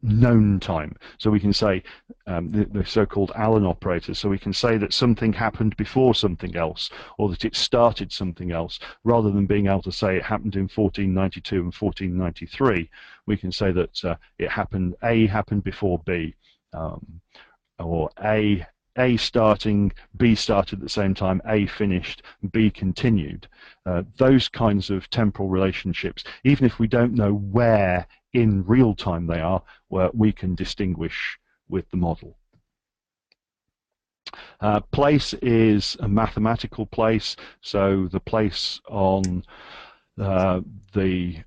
known time. So we can say the so-called Allen operators. So we can say that something happened before something else, or that it started something else, rather than being able to say it happened in 1492 and 1493. We can say that A happened before B, or A starting, B started at the same time, A finished, B continued. Those kinds of temporal relationships, even if we don't know where in real time they are, where we can distinguish with the model. Place is a mathematical place, so the place on the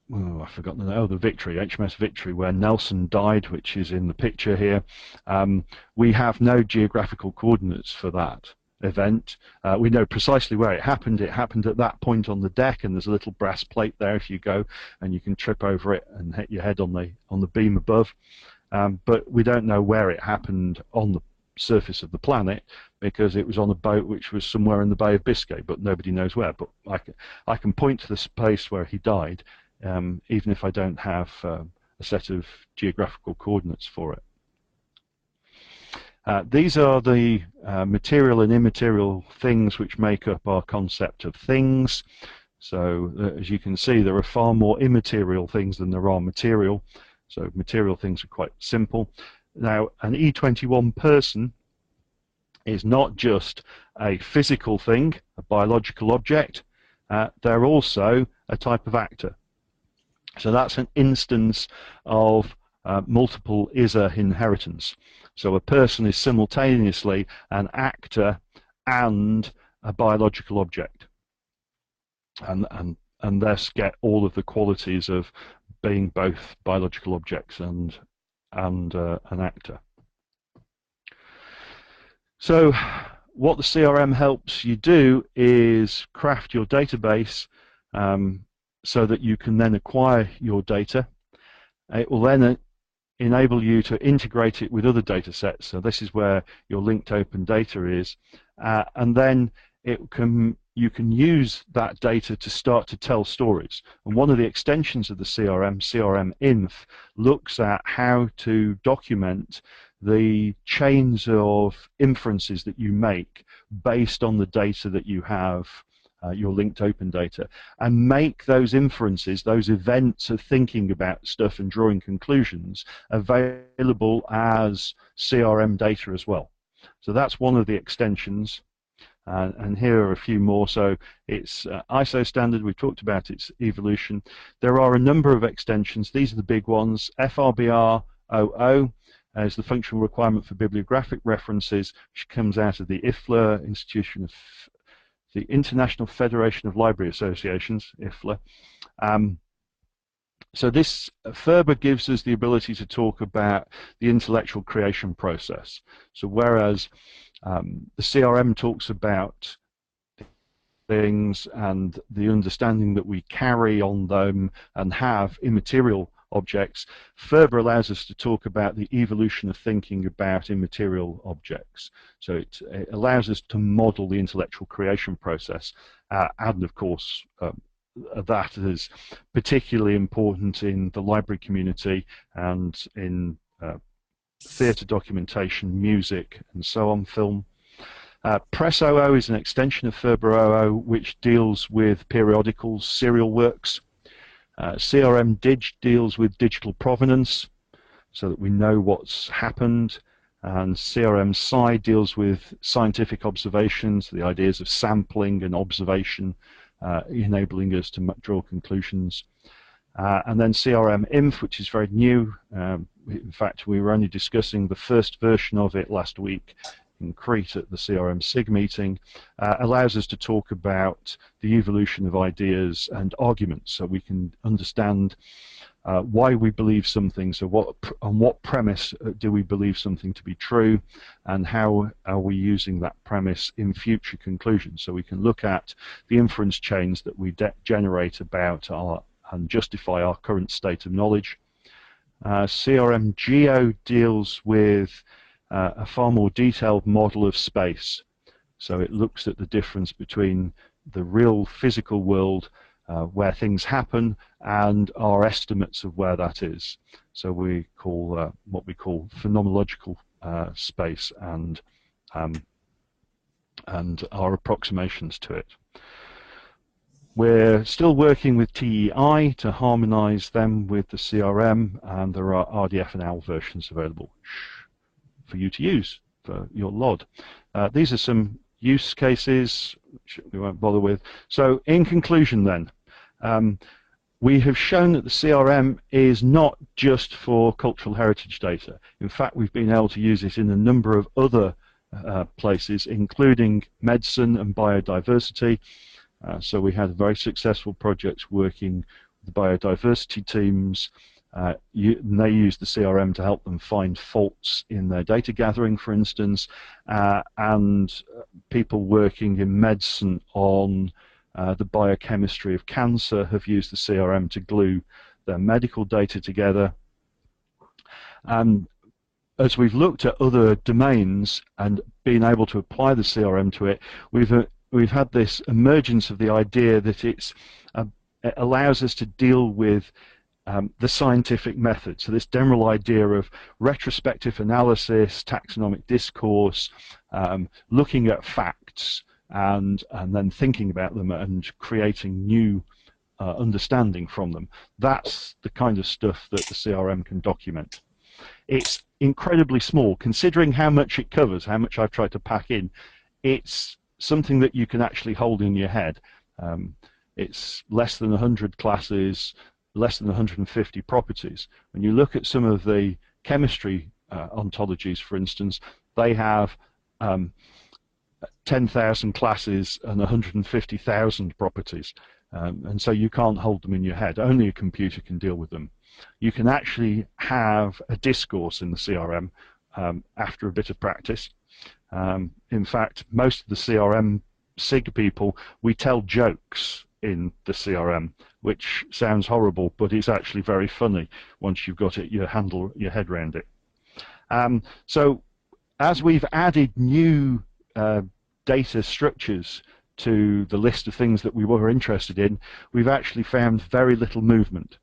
Victory, HMS Victory, where Nelson died, which is in the picture here. We have no geographical coordinates for that event. We know precisely where it happened. It happened at that point on the deck, and there's a little brass plate there if you go, and you can trip over it and hit your head on the beam above. But we don't know where it happened on the surface of the planet, because it was on a boat which was somewhere in the Bay of Biscay, but nobody knows where. But I can point to the place where he died, even if I don't have a set of geographical coordinates for it. These are the material and immaterial things which make up our concept of things. So as you can see, there are far more immaterial things than there are material. So material things are quite simple. Now, an E21 person is not just a physical thing, a biological object. They're also a type of actor. So that's an instance of multiple ISA inheritance. So a person is simultaneously an actor and a biological object, and thus get all of the qualities of being both biological objects and an actor. So what the CRM helps you do is craft your database so that you can then acquire your data. It will then enable you to integrate it with other data sets. So this is where your linked open data is, and then you can use that data to start to tell stories. And one of the extensions of the CRM Inf, looks at how to document the chains of inferences that you make based on the data that you have, your linked open data, and make those inferences, those events of thinking about stuff and drawing conclusions, available as CRM data as well. So that's one of the extensions. And here are a few more. So it's ISO standard, we've talked about its evolution. There are a number of extensions. These are the big ones. FRBR 00 is the functional requirement for bibliographic references, which comes out of the IFLA, the International Federation of Library Associations, IFLA. So this FRBR gives us the ability to talk about the intellectual creation process. So whereas the CRM talks about things and the understanding that we carry on them and have immaterial objects, FRBR allows us to talk about the evolution of thinking about immaterial objects. So it allows us to model the intellectual creation process, and of course that is particularly important in the library community and in theatre documentation, music, and so on, film. Press 00 is an extension of FRBR 00, which deals with periodicals, serial works. CRM Dig deals with digital provenance, so that we know what's happened. And CRM Sci deals with scientific observations, the ideas of sampling and observation, enabling us to draw conclusions. And then CRM Inf, which is very new. In fact, we were only discussing the first version of it last week in Crete at the CRM SIG meeting, allows us to talk about the evolution of ideas and arguments, so we can understand why we believe something. So on what premise do we believe something to be true, and how are we using that premise in future conclusions? So we can look at the inference chains that we generate about and justify our current state of knowledge. CRM Geo deals with a far more detailed model of space. So it looks at the difference between the real physical world where things happen and our estimates of where that is. So we call what we call phenomenological space and our approximations to it. We're still working with TEI to harmonize them with the CRM, and there are RDF and AL versions available for you to use for your LOD. These are some use cases which we won't bother with. So in conclusion then, we have shown that the CRM is not just for cultural heritage data. In fact, we've been able to use it in a number of other places, including medicine and biodiversity. So we had very successful projects working with the biodiversity teams. And they use the CRM to help them find faults in their data gathering, for instance, and people working in medicine on the biochemistry of cancer have used the CRM to glue their medical data together. And as we've looked at other domains and been able to apply the CRM to it, we've had this emergence of the idea that it allows us to deal with the scientific method. So this general idea of retrospective analysis, taxonomic discourse, looking at facts and then thinking about them and creating new understanding from them. That's the kind of stuff that the CRM can document. It's incredibly small, considering how much it covers, how much I've tried to pack in. It's something that you can actually hold in your head. It's less than 100 classes, less than 150 properties. When you look at some of the chemistry ontologies, for instance, they have 10,000 classes and 150,000 properties. And so you can't hold them in your head. Only a computer can deal with them. You can actually have a discourse in the CRM after a bit of practice. In fact, most of the CRM SIG people, we tell jokes in the CRM, which sounds horrible, but it's actually very funny once you've got it, your head around it. So as we've added new data structures to the list of things that we were interested in, we've actually found very little movement.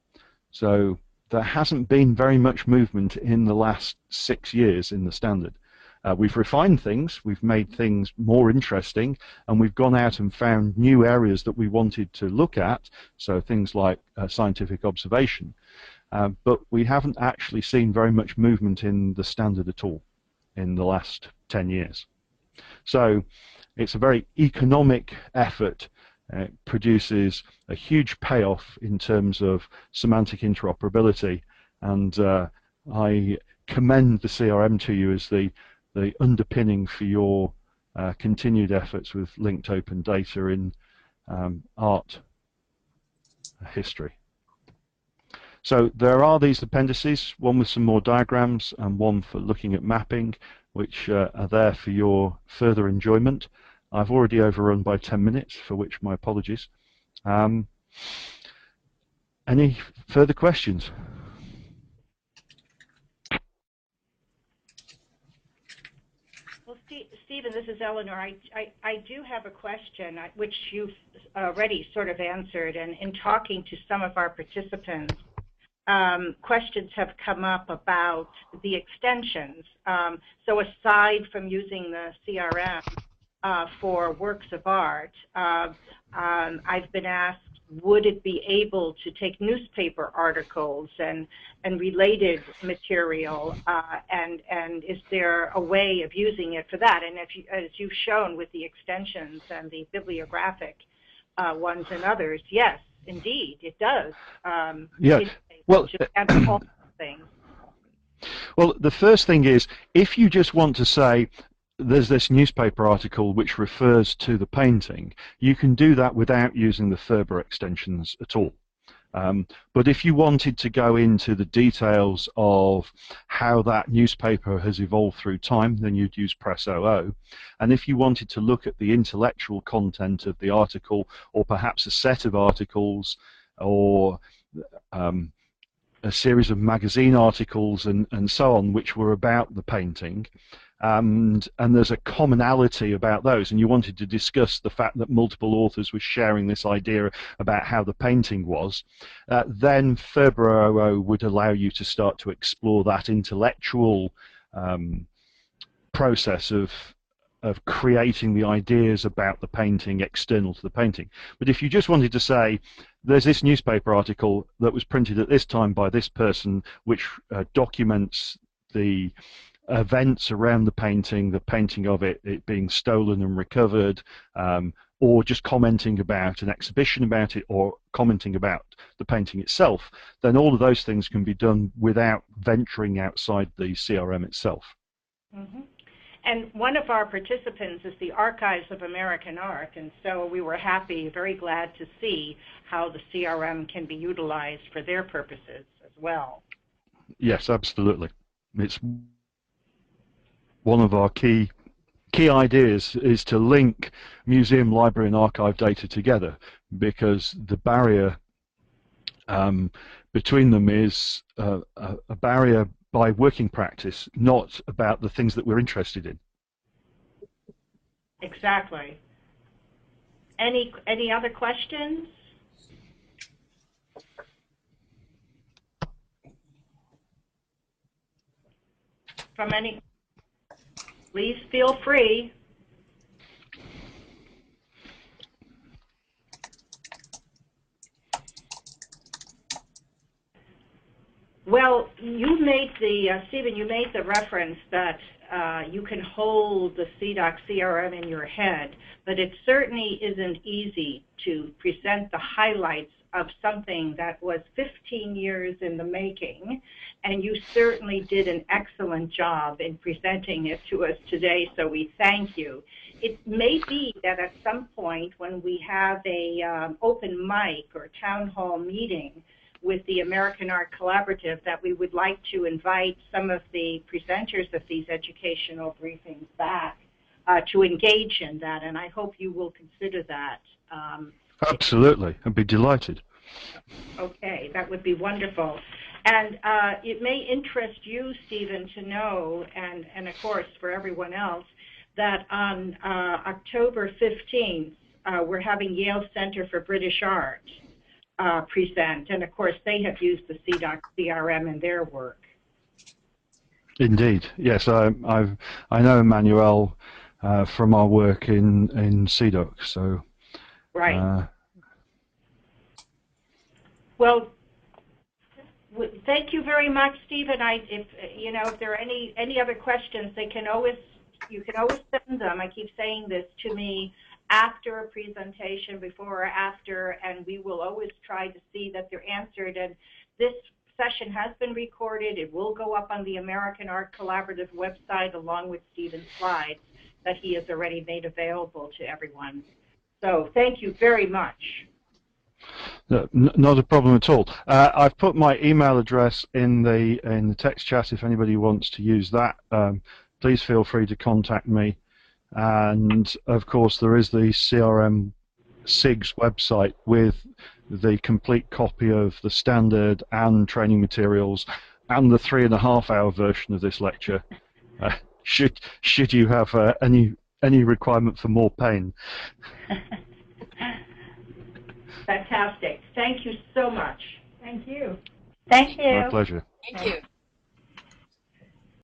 So there hasn't been very much movement in the last 6 years in the standard. We've refined things, we've made things more interesting, and we've gone out and found new areas that we wanted to look at, so things like scientific observation. But we haven't actually seen very much movement in the standard at all in the last 10 years. So it's a very economic effort. It produces a huge payoff in terms of semantic interoperability, and I commend the CRM to you as the underpinning for your continued efforts with linked open data in art history. So there are these appendices, one with some more diagrams and one for looking at mapping, which are there for your further enjoyment. I've already overrun by 10 minutes, for which my apologies. Any further questions? Well, Stephen, this is Eleanor. I do have a question, which you've already sort of answered. And in talking to some of our participants, questions have come up about the extensions. So aside from using the CRM for works of art, I've been asked, would it be able to take newspaper articles and related material, and is there a way of using it for that? And as you've shown with the extensions and the bibliographic ones and others, yes, indeed, it does. Yeah. Well, all things. Well, the first thing is, if you just want to say, there's this newspaper article which refers to the painting, you can do that without using the Ferber extensions at all. But if you wanted to go into the details of how that newspaper has evolved through time, then you'd use Press OO. And if you wanted to look at the intellectual content of the article, or perhaps a set of articles, or a series of magazine articles and so on, which were about the painting, and there's a commonality about those, and you wanted to discuss the fact that multiple authors were sharing this idea about how the painting was, then Ferber OO would allow you to start to explore that intellectual process of creating the ideas about the painting external to the painting. But if you just wanted to say, there's this newspaper article that was printed at this time by this person, which documents the events around the painting of it being stolen and recovered, or just commenting about an exhibition about it, or commenting about the painting itself, then all of those things can be done without venturing outside the CRM itself. Mm-hmm. And one of our participants is the Archives of American Art, and so we were very glad to see how the CRM can be utilized for their purposes as well. Yes, absolutely. It's one of our key ideas is to link museum, library and archive data together, because the barrier between them is a barrier by working practice, not about the things that we're interested in. Exactly. Any other questions? From any? Please feel free. Well, you made Stephen, you made the reference that you can hold the CDOC CRM in your head, but it certainly isn't easy to present the highlights of something that was 15 years in the making, and you certainly did an excellent job in presenting it to us today, so we thank you. It may be that at some point when we have a open mic or town hall meeting with the American Art Collaborative, that we would like to invite some of the presenters of these educational briefings back to engage in that, and I hope you will consider that. Absolutely, I'd be delighted. Okay, that would be wonderful. And it may interest you, Stephen, to know, and of course for everyone else, that on October 15th, we're having Yale Center for British Art present, and of course they have used the CDOC CRM in their work. Indeed, yes. I know Emmanuel from our work in CDOC. So right. Well, thank you very much, Stephen. If there are any other questions, you can always send them. I keep saying this to me after a presentation, before or after, and we will always try to see that they're answered. And this session has been recorded. It will go up on the American Art Collaborative website along with Stephen's slides that he has already made available to everyone. So thank you very much. No, not a problem at all. I've put my email address in the text chat if anybody wants to use that. Please feel free to contact me. And of course there is the CRM SIG's website with the complete copy of the standard and training materials and the 3.5-hour version of this lecture. Should you have any requirement for more pain. Fantastic. Thank you so much. Thank you. Thank you. My pleasure. Thank you.